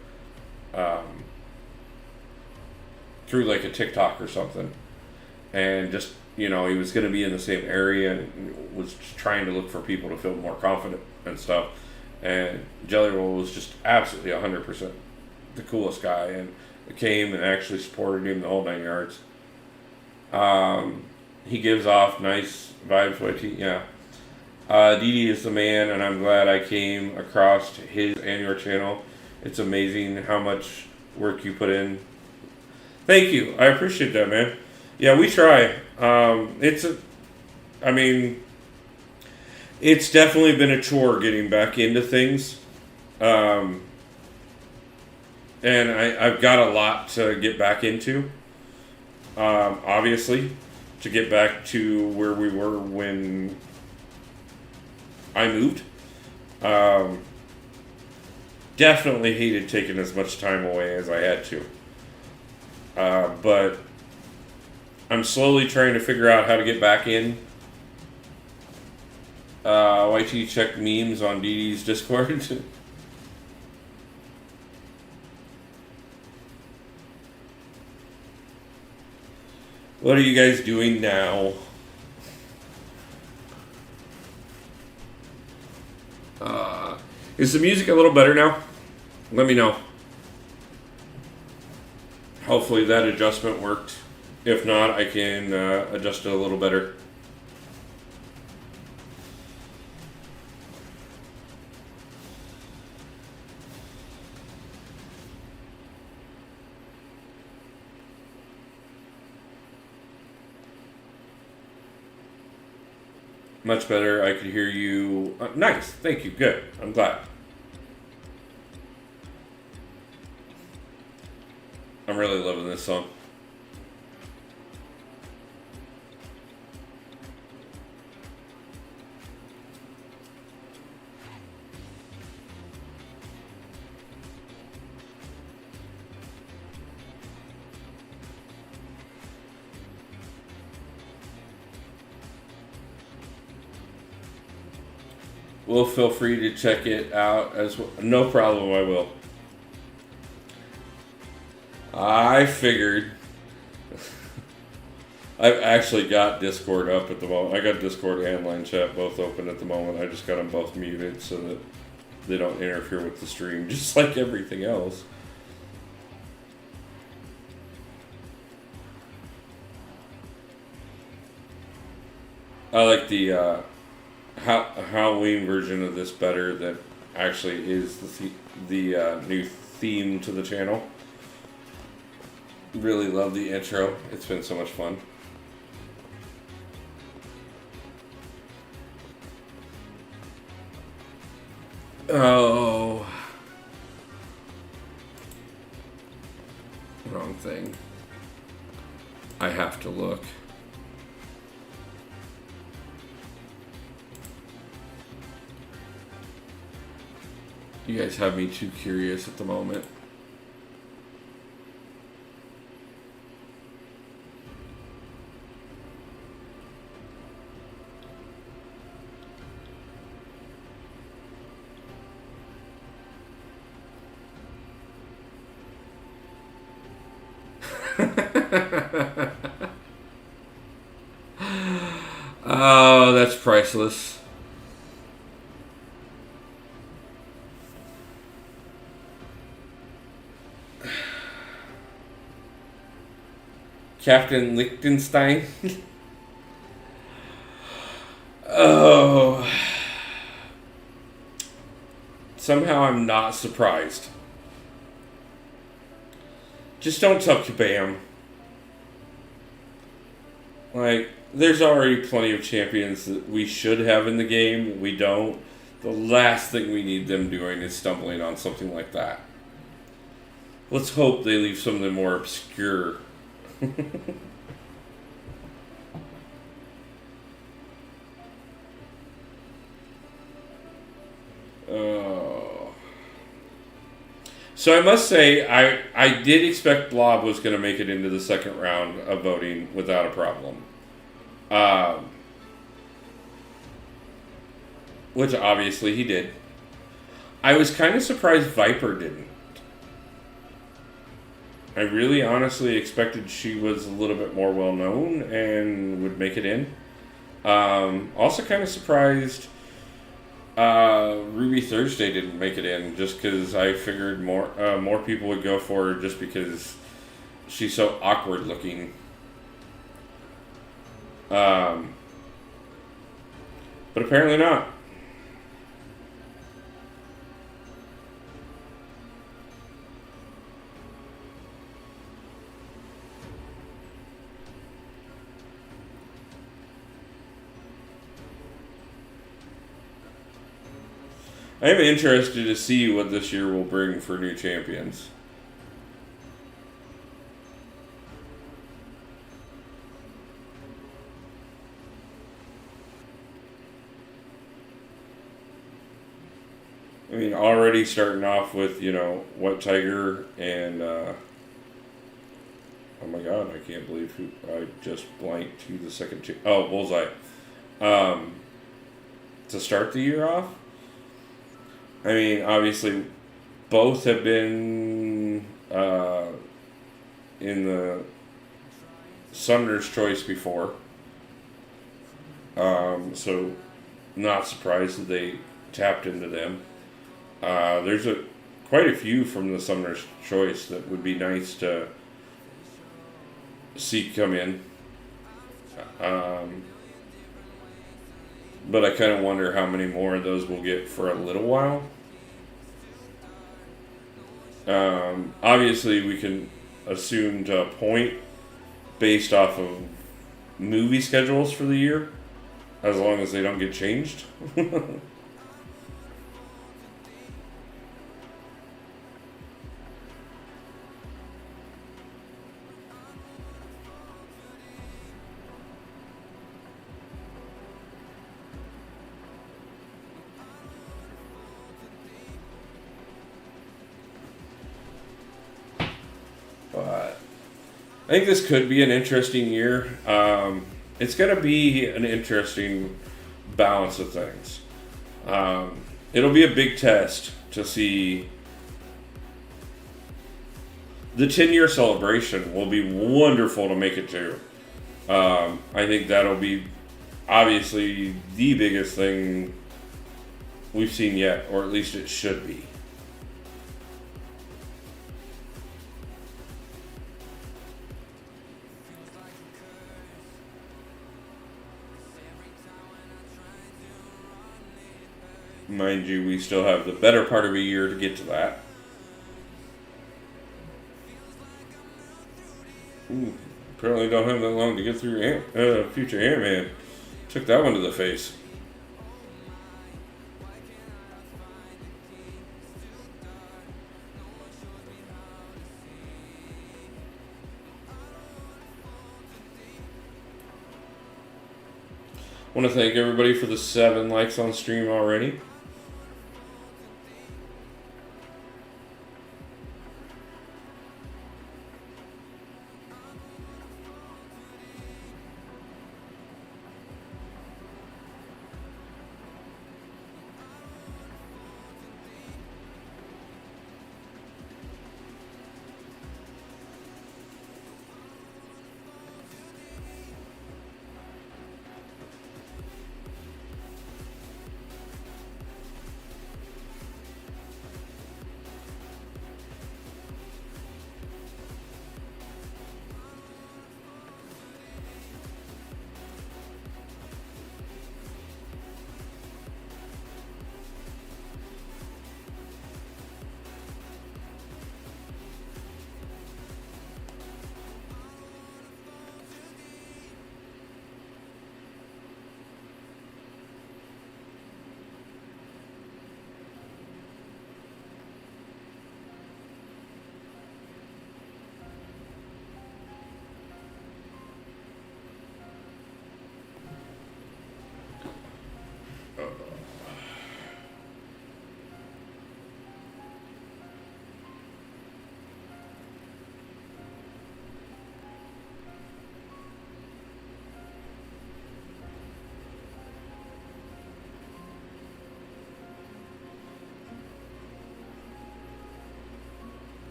through like a TikTok or something, and just he was going to be in the same area and was just trying to look for people to feel more confident and stuff. And Jelly Roll was just absolutely 100% the coolest guy, and came and actually supported him the whole 9 yards. He gives off nice vibes, YT, yeah. Dee is the man, and I'm glad I came across his and your channel. It's amazing how much work you put in. Thank you. I appreciate that, man. Yeah, we try. It's definitely been a chore getting back into things. And I've got a lot to get back into, obviously. to get back to where we were when I moved. Definitely hated taking as much time away as I had to. But I'm slowly trying to figure out how to get back in. YT check memes on DD's Discord. What are you guys doing now? Is the music a little better now? Let me know. Hopefully that adjustment worked. If not, I can adjust it a little better. Much better. I could hear you. Nice. Thank you. Good. I'm glad. I'm really loving this song. Will feel free to check it out as well. No problem, I will. I figured. I've actually got Discord up at the moment. I got Discord and line chat both open at the moment. I just got them both muted so that they don't interfere with the stream, just like everything else. I like the Halloween version of this better. That actually is the new theme to the channel. Really love the intro. It's been so much fun. Oh. Wrong thing. I have to look. You guys have me too curious at the moment. Oh, that's priceless. Captain Liechtenstein. Oh. Somehow I'm not surprised. Just don't tell Kabam. Like, there's already plenty of champions that we should have in the game. We don't. The last thing we need them doing is stumbling on something like that. Let's hope they leave some of the more obscure. Oh. So I must say, I did expect Blob was going to make it into the second round of voting without a problem. Which obviously he did. I was kind of surprised Viper didn't. I really honestly expected she was a little bit more well known and would make it in. Also kind of surprised Ruby Thursday didn't make it in, just because I figured more people would go for her just because she's so awkward looking. But apparently not. I am interested to see what this year will bring for new champions. I mean, already starting off with, you know, White Tiger and, oh my god, I can't believe who I just blanked who the second two. Oh, Bullseye. To start the year off. I mean, obviously, both have been in the Summoner's Choice before. So, not surprised that they tapped into them. There's quite a few from the Summoner's Choice that would be nice to see come in. But I kind of wonder how many more of those we'll get for a little while. Obviously, we can assume to a point based off of movie schedules for the year, as long as they don't get changed. But I think this could be an interesting year. It's going to be an interesting balance of things. It'll be a big test to see. The 10-year celebration will be wonderful to make it to. I think that'll be obviously the biggest thing we've seen yet, or at least it should be. Mind you, we still have the better part of a year to get to that. Ooh, apparently don't have that long to get through Future Ant-Man. Took that one to the face. I want to thank everybody for the 7 likes on stream already.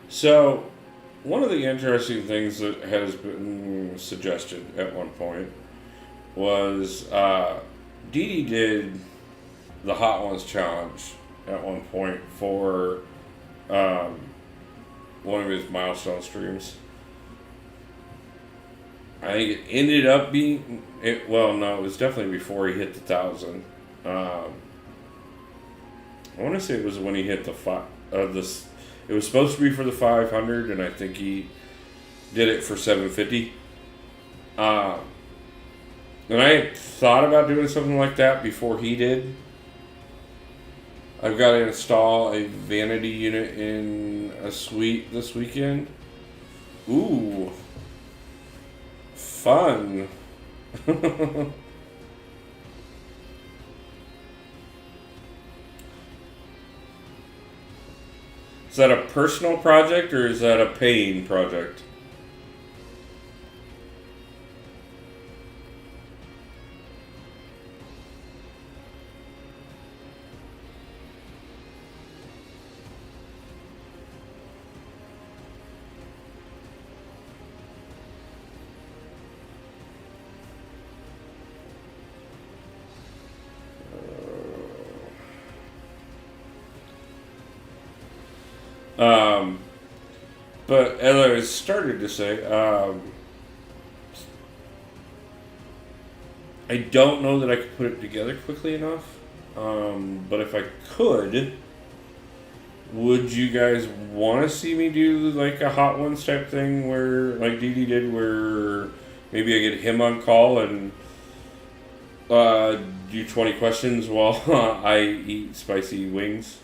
So, one of the interesting things that has been suggested at one point was Dee Dee did the Hot Ones challenge at one point for one of his milestone streams. I think it ended up being well, no, it was definitely before he hit the 1,000. I want to say it was when he hit the this. It was supposed to be for the 500, and I think he did it for 750. And I had thought about doing something like that before he did. I've got to install a vanity unit in a suite this weekend. Ooh. Fun. Is that a personal project or is that a paying project? But as I was started to say, I don't know that I could put it together quickly enough. But if I could, would you guys want to see me do like a Hot Ones type thing where, like Dee Dee did, where maybe I get him on call and do 20 questions while I eat spicy wings?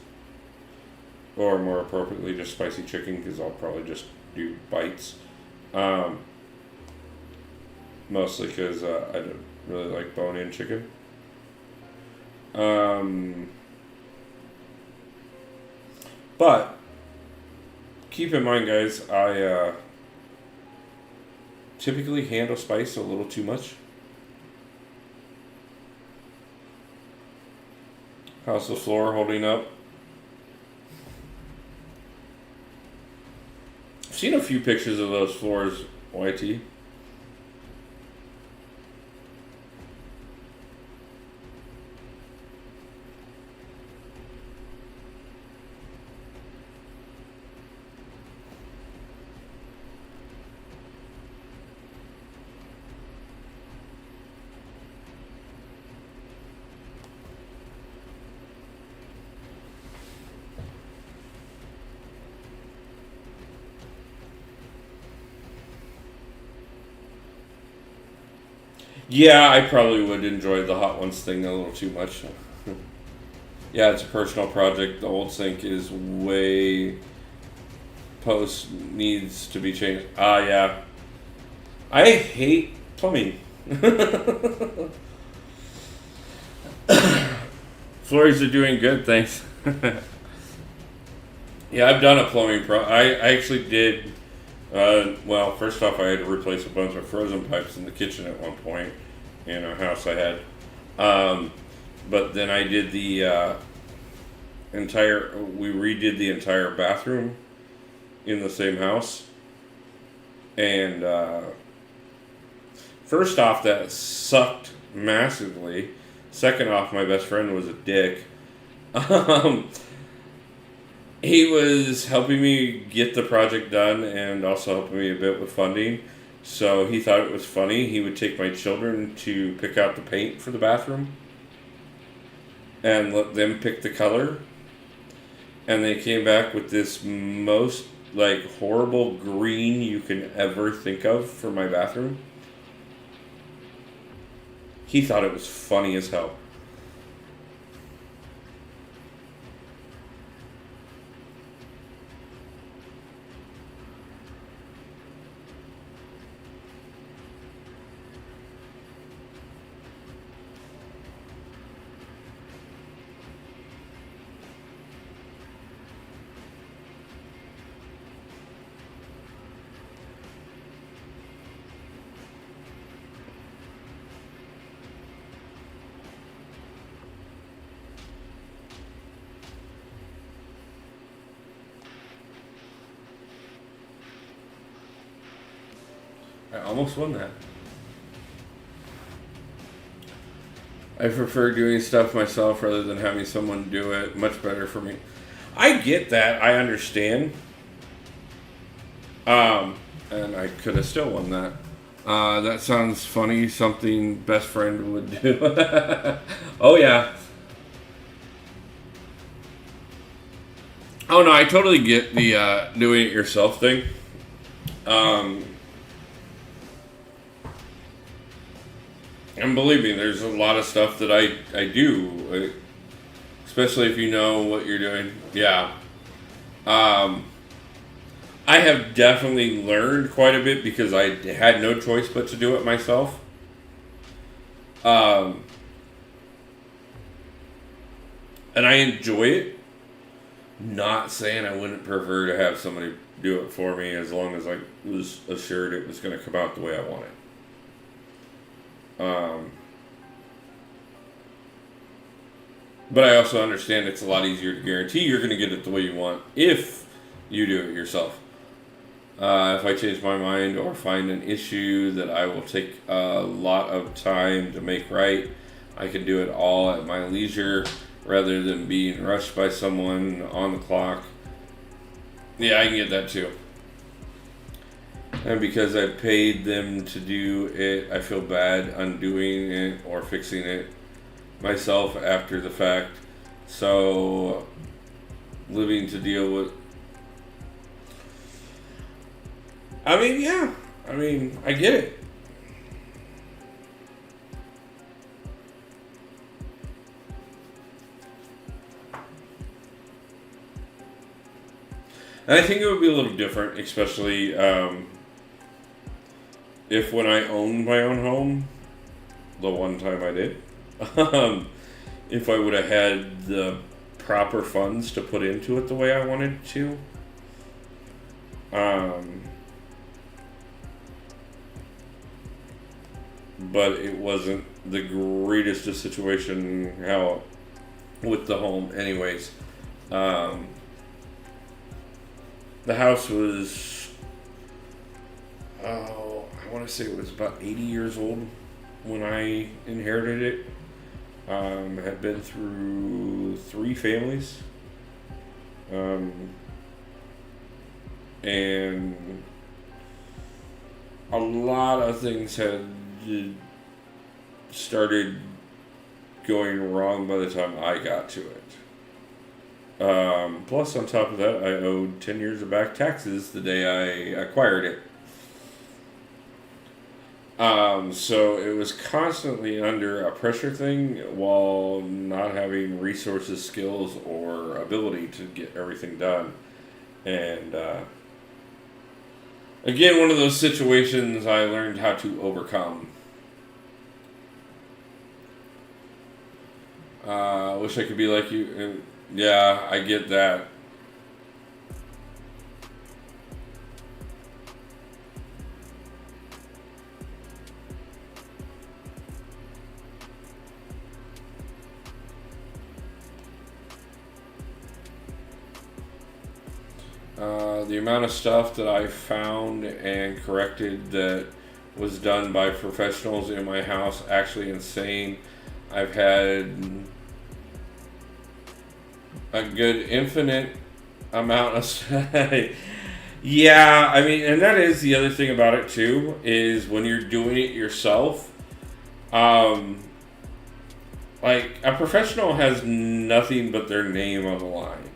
Or more appropriately, just spicy chicken, because I'll probably just do bites. Mostly because I don't really like bone-in chicken. But keep in mind, guys, I typically handle spice a little too much. How's the floor holding up? I've seen a few pictures of those floors, YT. Yeah, I probably would enjoy the Hot Ones thing a little too much. Yeah, it's a personal project. The old sink is way post needs to be changed. Yeah. I hate plumbing. Floors are doing good, thanks. Yeah, I've done a plumbing I actually did. Well, first off, I had to replace a bunch of frozen pipes in the kitchen at one point in a house I had. But then I did the we redid the entire bathroom in the same house. And first off, that sucked massively. Second off, my best friend was a dick. He was helping me get the project done and also helping me a bit with funding. So he thought it was funny. He would take my children to pick out the paint for the bathroom and let them pick the color. And they came back with this most like horrible green you can ever think of for my bathroom. He thought it was funny as hell. I almost won that. I prefer doing stuff myself rather than having someone do it. Much better for me. I get that. I understand. And I could have still won that. That sounds funny. Something best friend would do. Oh, yeah. Oh, no. I totally get the doing it yourself thing. And believe me, there's a lot of stuff that I do, especially if you know what you're doing. Yeah. I have definitely learned quite a bit because I had no choice but to do it myself. And I enjoy it, Not saying I wouldn't prefer to have somebody do it for me as long as I was assured it was going to come out the way I wanted. But I also understand it's a lot easier to guarantee you're going to get it the way you want if you do it yourself. If I change my mind or find an issue that I will take a lot of time to make right, I can do it all at my leisure rather than being rushed by someone on the clock. Yeah, I can get that too. And because I paid them to do it, I feel bad undoing it or fixing it myself after the fact. So, living to deal with. I mean, yeah. I mean, I get it. And I think it would be a little different, especially if when I owned my own home, the one time I did, if I would have had the proper funds to put into it the way I wanted to. But it wasn't the greatest of situation how with the home anyways. The house was, I want to say it was about 80 years old when I inherited it. Had been through 3 families. And a lot of things had started going wrong by the time I got to it. Plus, on top of that, I owed 10 years of back taxes the day I acquired it. So it was constantly under a pressure thing while not having resources, skills, or ability to get everything done. And, again, one of those situations I learned how to overcome. Wish I could be like you. And yeah, I get that. The amount of stuff that I found and corrected that was done by professionals in my house, actually insane. I've had a good infinite amount of yeah, I mean, and that is the other thing about it too, is when you're doing it yourself, like, a professional has nothing but their name on the line.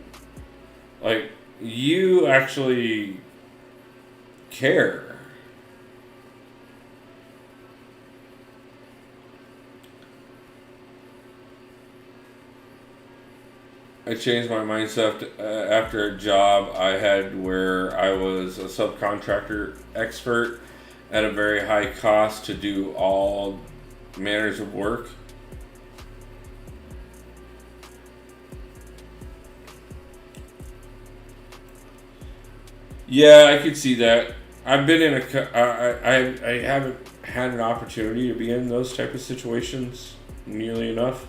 Like, you actually care. I changed my mindset after a job I had where I was a subcontractor expert at a very high cost to do all manners of work. Yeah, I could see that. I've been in I haven't had an opportunity to be in those type of situations nearly enough.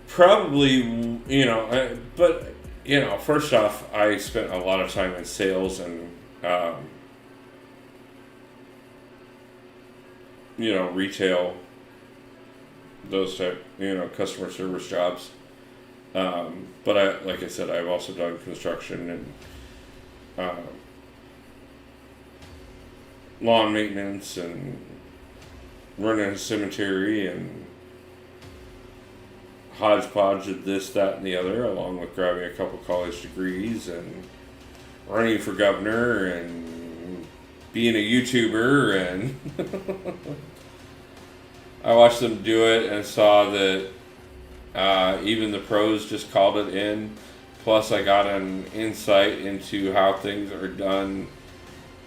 Probably, but first off, I spent a lot of time in sales and retail, those type, customer service jobs. But like I said, I've also done construction and lawn maintenance and running a cemetery and hodgepodge of this, that, and the other, along with grabbing a couple college degrees and running for governor and being a YouTuber, and I watched them do it and saw that even the pros just called it in. Plus, I got an insight into how things are done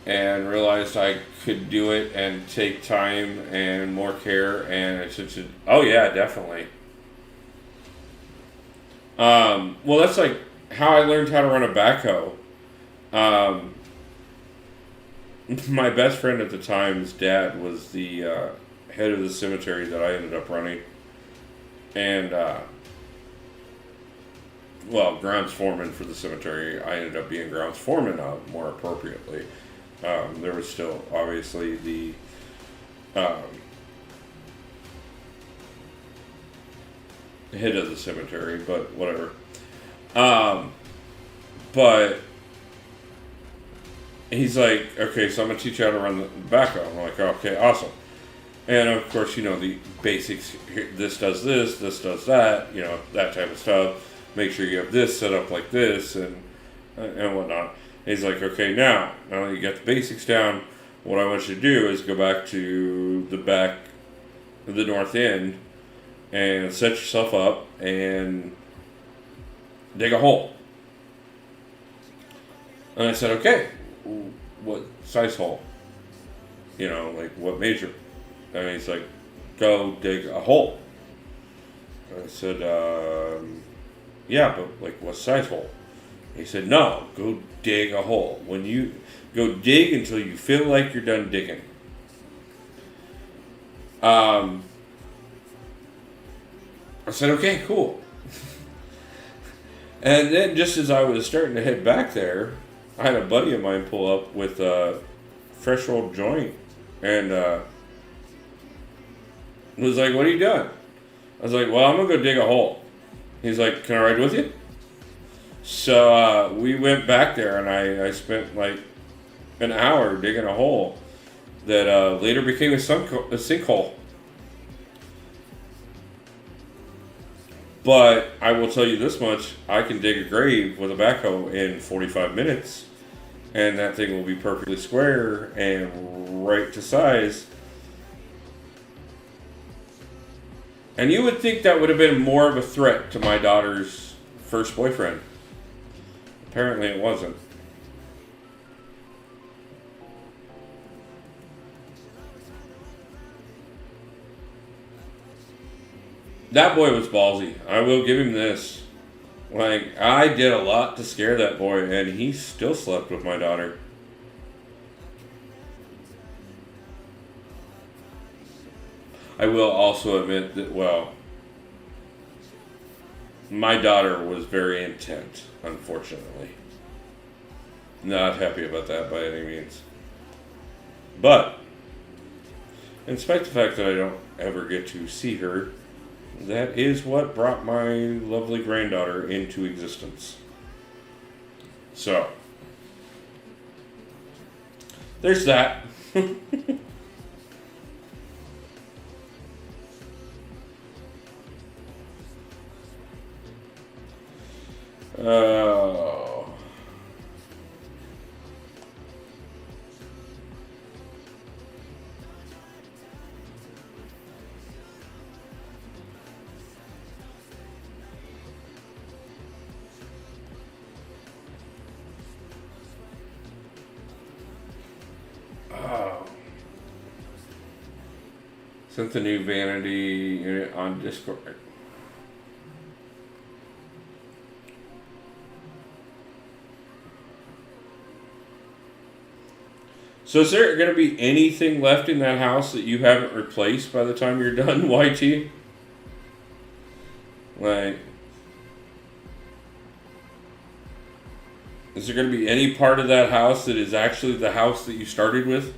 and realized I could do it and take time and more care and attention. Oh, yeah, definitely. Well, that's like how I learned how to run a backhoe. My best friend at the time's dad was the head of the cemetery that I ended up running. And, well, grounds foreman for the cemetery. I ended up being grounds foreman more appropriately. There was still, obviously, the head of the cemetery, but whatever. But he's like, okay, so I'm going to teach you how to run the backhoe. I'm like, okay, awesome. And of course, you know, the basics, this does that, you know, that type of stuff. Make sure you have this set up like this and whatnot. And he's like, okay, now that you got the basics down, what I want you to do is go back to the back of the north end and set yourself up and dig a hole. And I said, okay, what size hole? You know, like what major? And he's like, go dig a hole. And I said, yeah, but like what size hole? He said, no, go dig a hole. When you go dig until you feel like you're done digging. I said, okay, cool. And then just as I was starting to head back there, I had a buddy of mine pull up with a fresh rolled joint and was like, what are you doing? I was like, well, I'm going to go dig a hole. He's like, can I ride with you? So we went back there and I spent like an hour digging a hole that later became a sinkhole. But I will tell you this much, I can dig a grave with a backhoe in 45 minutes, and that thing will be perfectly square and right to size. And you would think that would have been more of a threat to my daughter's first boyfriend. Apparently it wasn't. That boy was ballsy. I will give him this. Like, I did a lot to scare that boy, and he still slept with my daughter. I will also admit that, well, my daughter was very intent, unfortunately. Not happy about that by any means. But, in spite of the fact that I don't ever get to see her, that is what brought my lovely granddaughter into existence. So, there's that. Oh. Oh. Sent the new vanity on Discord. So is there going to be anything left in that house that you haven't replaced by the time you're done, YT? Like, is there going to be any part of that house that is actually the house that you started with?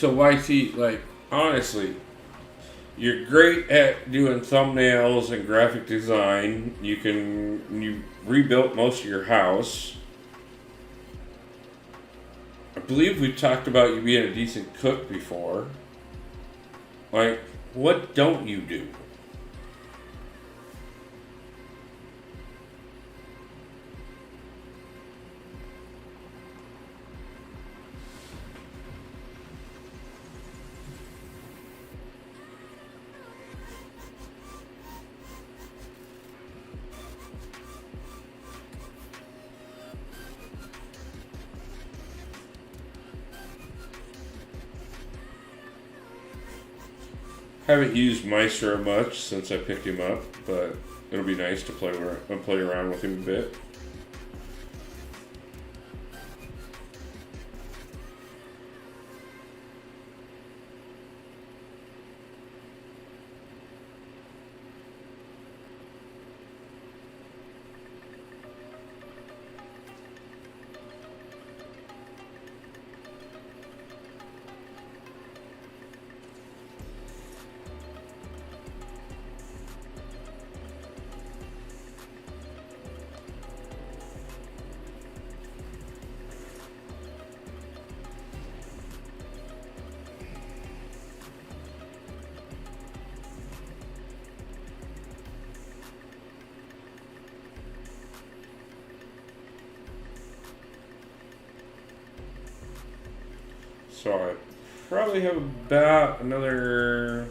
So YT, like, honestly, you're great at doing thumbnails and graphic design. You rebuilt most of your house. I believe we've talked about you being a decent cook before. Like, what don't you do? Haven't used Maestro much since I picked him up, but it'll be nice to play around with him a bit. So I probably have about another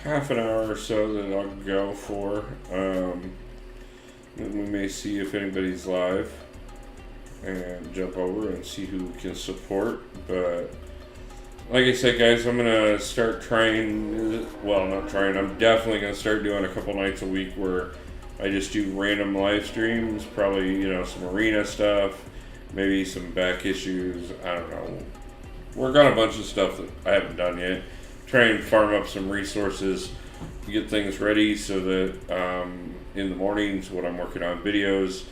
half an hour or so that I'll go for. We may see if anybody's live and jump over and see who can support. But like I said, guys, I'm gonna start trying. Well, not trying. I'm definitely gonna start doing a couple nights a week where I just do random live streams. Probably, some arena stuff. Maybe some back issues. I don't know. Work on a bunch of stuff that I haven't done yet. Try and farm up some resources, get things ready so that in the mornings when I'm working on videos,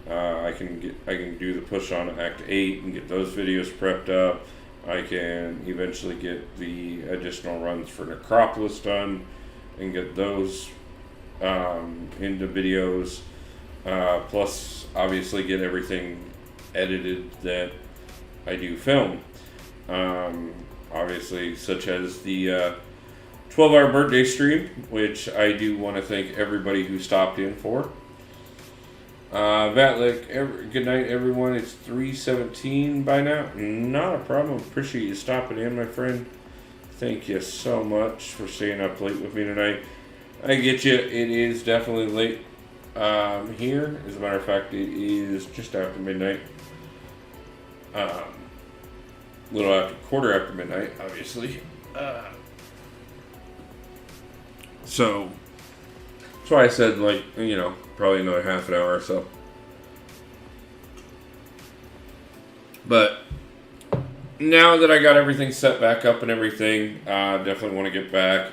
I can do the push on Act 8 and get those videos prepped up. I can eventually get the additional runs for Necropolis done and get those into videos. Plus, obviously, get everything edited that I do film. Obviously, such as the 12-hour birthday stream, which I do want to thank everybody who stopped in for. Vatlick, good night, everyone. It's 3:17 by now. Not a problem. Appreciate you stopping in, my friend. Thank you so much for staying up late with me tonight. I get you. It is definitely late here. As a matter of fact, it is just after midnight. Little after quarter after midnight, obviously. So that's why I said, probably another half an hour or so. But now that I got everything set back up and everything, definitely want to get back.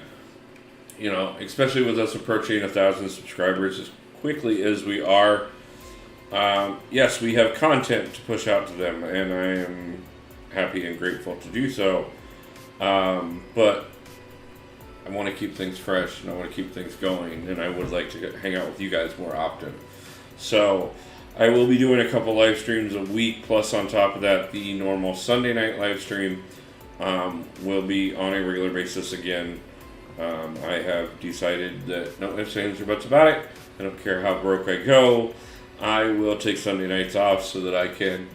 Especially with us approaching 1,000 subscribers as quickly as we are. Yes, we have content to push out to them, and I am happy and grateful to do so. But I want to keep things fresh, and I want to keep things going, and I would like to hang out with you guys more often. So I will be doing a couple live streams a week, plus on top of that, the normal Sunday night live stream will be on a regular basis again. I have decided that no ifs, ands, or buts about it. I don't care how broke I go. I will take Sunday nights off so that I can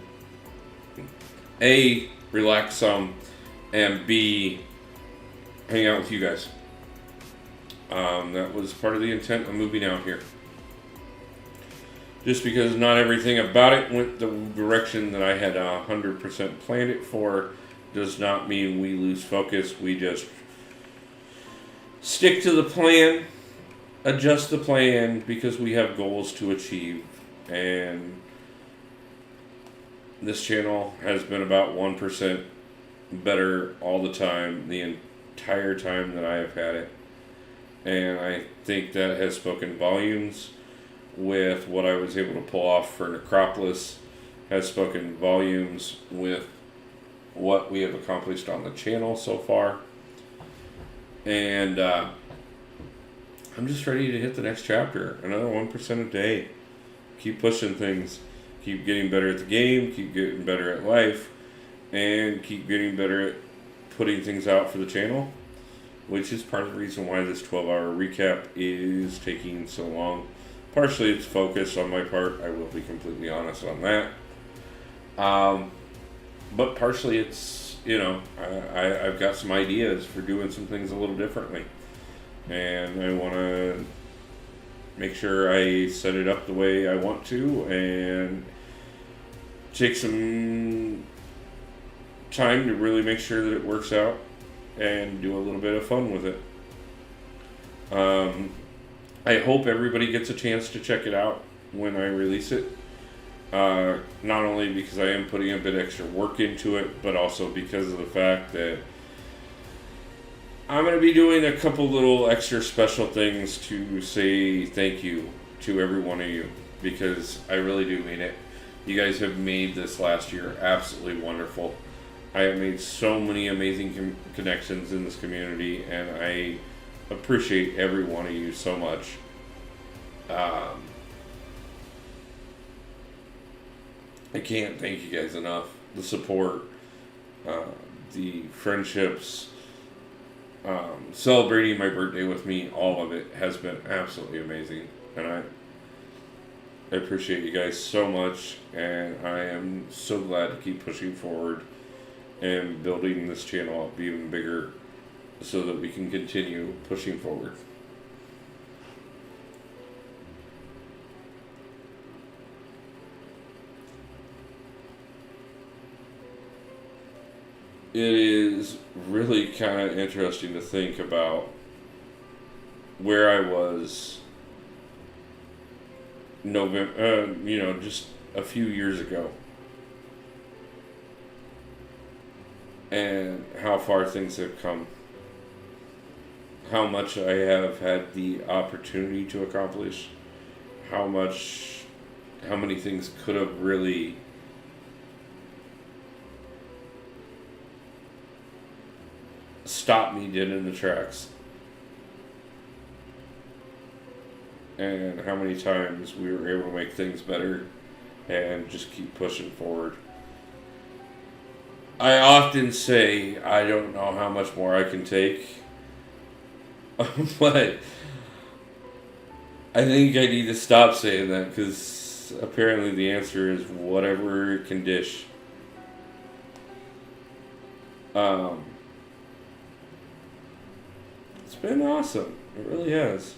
A, relax some, and B, hang out with you guys. That was part of the intent of moving out here. Just because not everything about it went the direction that I had 100% planned it for does not mean we lose focus. We just stick to the plan, adjust the plan because we have goals to achieve. And this channel has been about 1% better all the time, the entire time that I have had it. And I think that has spoken volumes with what I was able to pull off for Necropolis, has spoken volumes with what we have accomplished on the channel so far. And I'm just ready to hit the next chapter. Another 1% a day. Keep pushing things. Keep getting better at the game. Keep getting better at life. And keep getting better at putting things out for the channel. Which is part of the reason why this 12-hour recap is taking so long. Partially it's focus on my part. I will be completely honest on that. But partially it's, I've got some ideas for doing some things a little differently. And I want to make sure I set it up the way I want to and take some time to really make sure that it works out and do a little bit of fun with it. I hope everybody gets a chance to check it out when I release it. Not only because I am putting a bit extra work into it, but also because of the fact that I'm going to be doing a couple little extra special things to say thank you to every one of you, because I really do mean it. You guys have made this last year absolutely wonderful. I have made so many amazing connections in this community, and I appreciate every one of you so much. I can't thank you guys enough. The support, the friendships, celebrating my birthday with me, all of it has been absolutely amazing. And I appreciate you guys so much, and I am so glad to keep pushing forward and building this channel up even bigger so that we can continue pushing forward. It is really kind of interesting to think about where I was just a few years ago, and how far things have come, how much I have had the opportunity to accomplish, how many things could have really stopped me dead in the tracks, and how many times we were able to make things better and just keep pushing forward. I often say I don't know how much more I can take, but I think I need to stop saying that, because apparently the answer is whatever can dish. It's been awesome. It really has.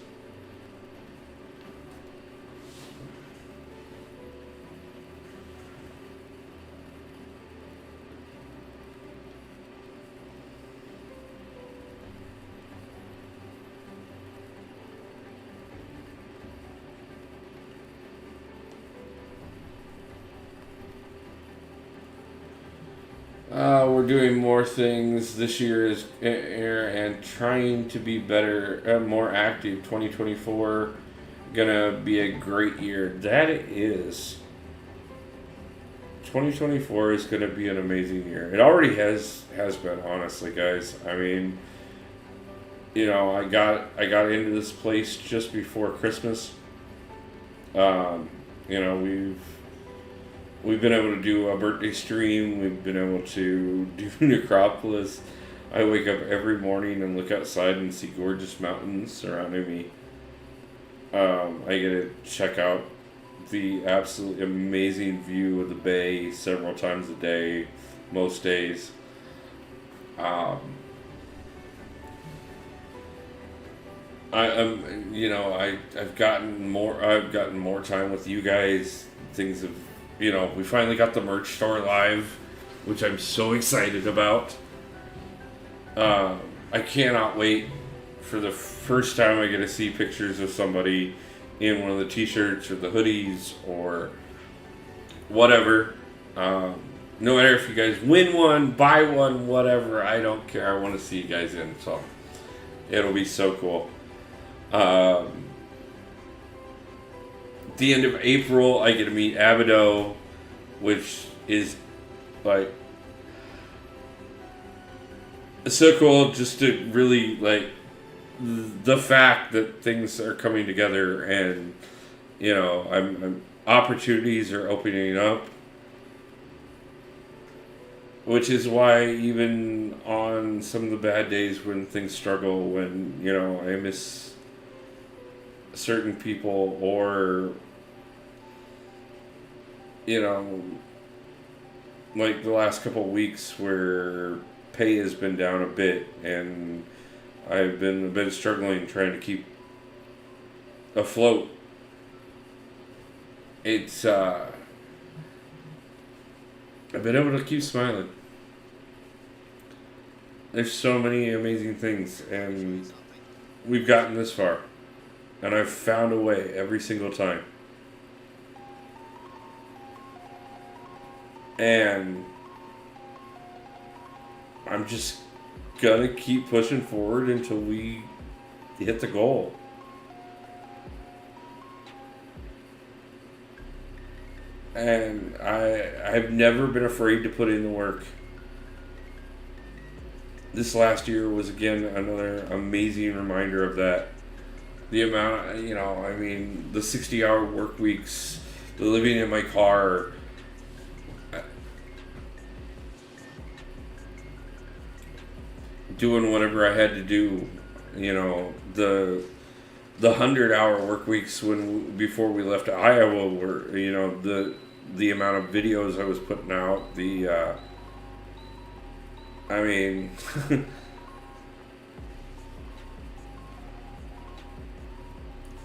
We're doing more things this year and trying to be better, more active. 2024 gonna be a great year. That it is. 2024 is gonna be an amazing year. It already has been, honestly, guys. I mean, I got into this place just before Christmas. We've been able to do a birthday stream. We've been able to do Necropolis. I wake up every morning and look outside and see gorgeous mountains surrounding me. I get to check out the absolutely amazing view of the bay several times a day, most days. I've gotten more time with you guys. Things have, we finally got the merch store live, which I'm so excited about. I cannot wait for the first time I get to see pictures of somebody in one of the t-shirts or the hoodies or whatever. No matter if you guys win one, buy one, whatever, I don't care. I want to see you guys in, so it'll be so cool. The end of April, I get to meet Abido, which is like It's so cool just to really like the fact that things are coming together, and I'm opportunities are opening up, which is why even on some of the bad days when things struggle, when I miss certain people, or like the last couple of weeks where pay has been down a bit, and I've been a bit struggling trying to keep afloat. It's I've been able to keep smiling. There's so many amazing things, and we've gotten this far, and I've found a way every single time. And I'm just gonna keep pushing forward until we hit the goal. And I've never been afraid to put in the work. This last year was again another amazing reminder of that. The amount, the 60-hour work weeks, the living in my car, doing whatever I had to do, the 100-hour work weeks before we left Iowa were, the amount of videos I was putting out,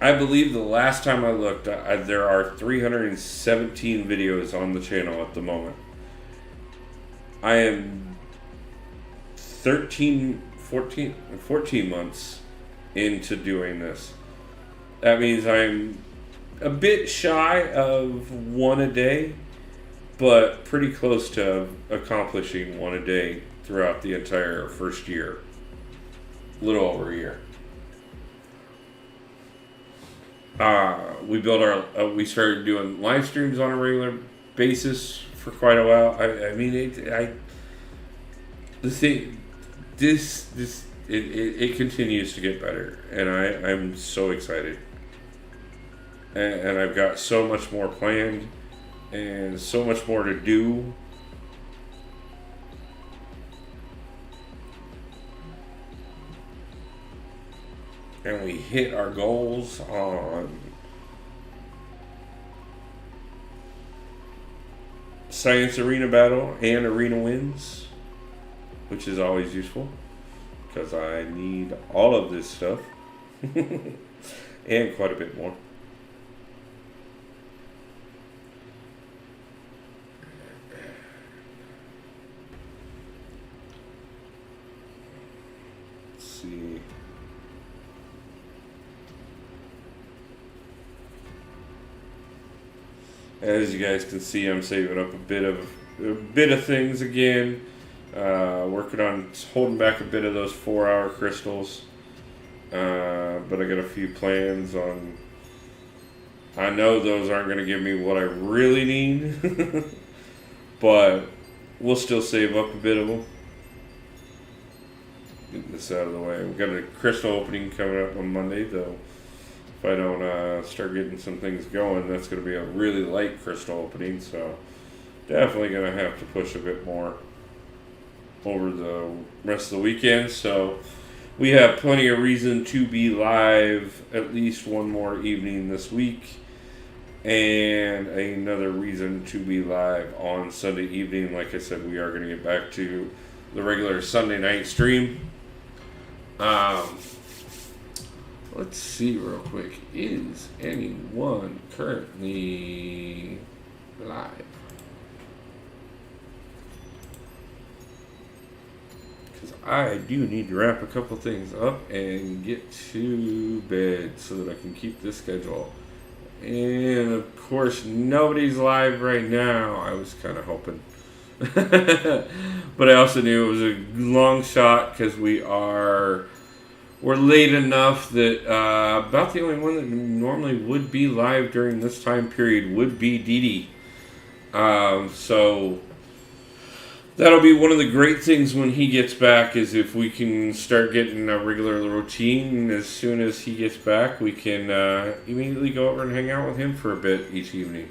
I believe the last time I looked, there are 317 videos on the channel at the moment. I am 14 months into doing this. That means I'm a bit shy of one a day, but pretty close to accomplishing one a day throughout the entire first year. A little over a year. We started doing live streams on a regular basis for quite a while. It continues to get better, and I'm so excited. And I've got so much more planned, and so much more to do. And we hit our goals on Science Arena Battle and Arena Wins, which is always useful because I need all of this stuff and quite a bit more. Let's see. As you guys can see, I'm saving up a bit of things again. Working on holding back a bit of those 4-hour crystals. But I got a few plans on. I know those aren't going to give me what I really need, but we'll still save up a bit of them. Get this out of the way. We've got a crystal opening coming up on Monday, though. If I don't start getting some things going, that's going to be a really light crystal opening, so definitely going to have to push a bit more over the rest of the weekend. So we have plenty of reason to be live at least one more evening this week, and another reason to be live on Sunday evening. Like I said, we are going to get back to the regular Sunday night stream. Let's see real quick. Is anyone currently live? Because I do need to wrap a couple things up and get to bed so that I can keep this schedule. And of course, nobody's live right now. I was kind of hoping. But I also knew it was a long shot because we're late enough that about the only one that normally would be live during this time period would be Dee Dee. So That'll be one of the great things when he gets back, is if we can start getting a regular routine. As soon as he gets back, we can immediately go over and hang out with him for a bit each evening.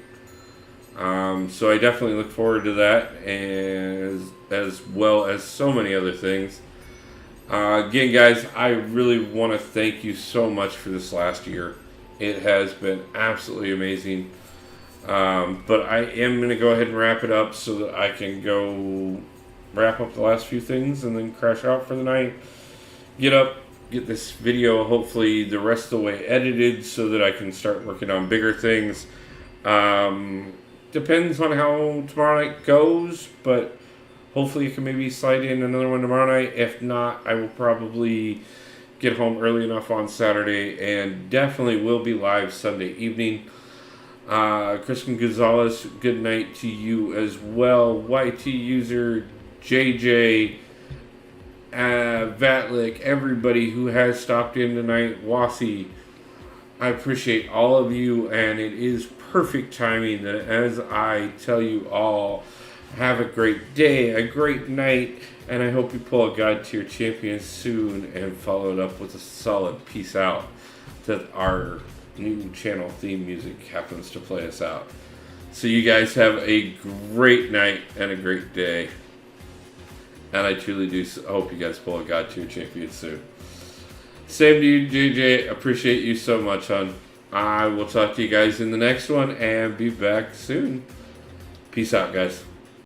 So I definitely look forward to that, as well as so many other things. Again, guys, I really want to thank you so much for this last year. It has been absolutely amazing. But I am going to go ahead and wrap it up so that I can go wrap up the last few things and then crash out for the night. Get up, get this video hopefully the rest of the way edited so that I can start working on bigger things. Depends on how tomorrow night goes, but hopefully I can maybe slide in another one tomorrow night. If not, I will probably get home early enough on Saturday, and definitely will be live Sunday evening. Kristen Gonzalez, good night to you as well. YT user, JJ, Vatlik, everybody who has stopped in tonight, Wasi, I appreciate all of you, and it is perfect timing that as I tell you all, have a great day, a great night, and I hope you pull a guide to your champion soon and follow it up with a solid peace out that our new channel theme music happens to play us out. So you guys have a great night and a great day. And I truly do hope you guys pull a guide to your champion soon. Same to you, JJ. Appreciate you so much, hon. I will talk to you guys in the next one and be back soon. Peace out, guys.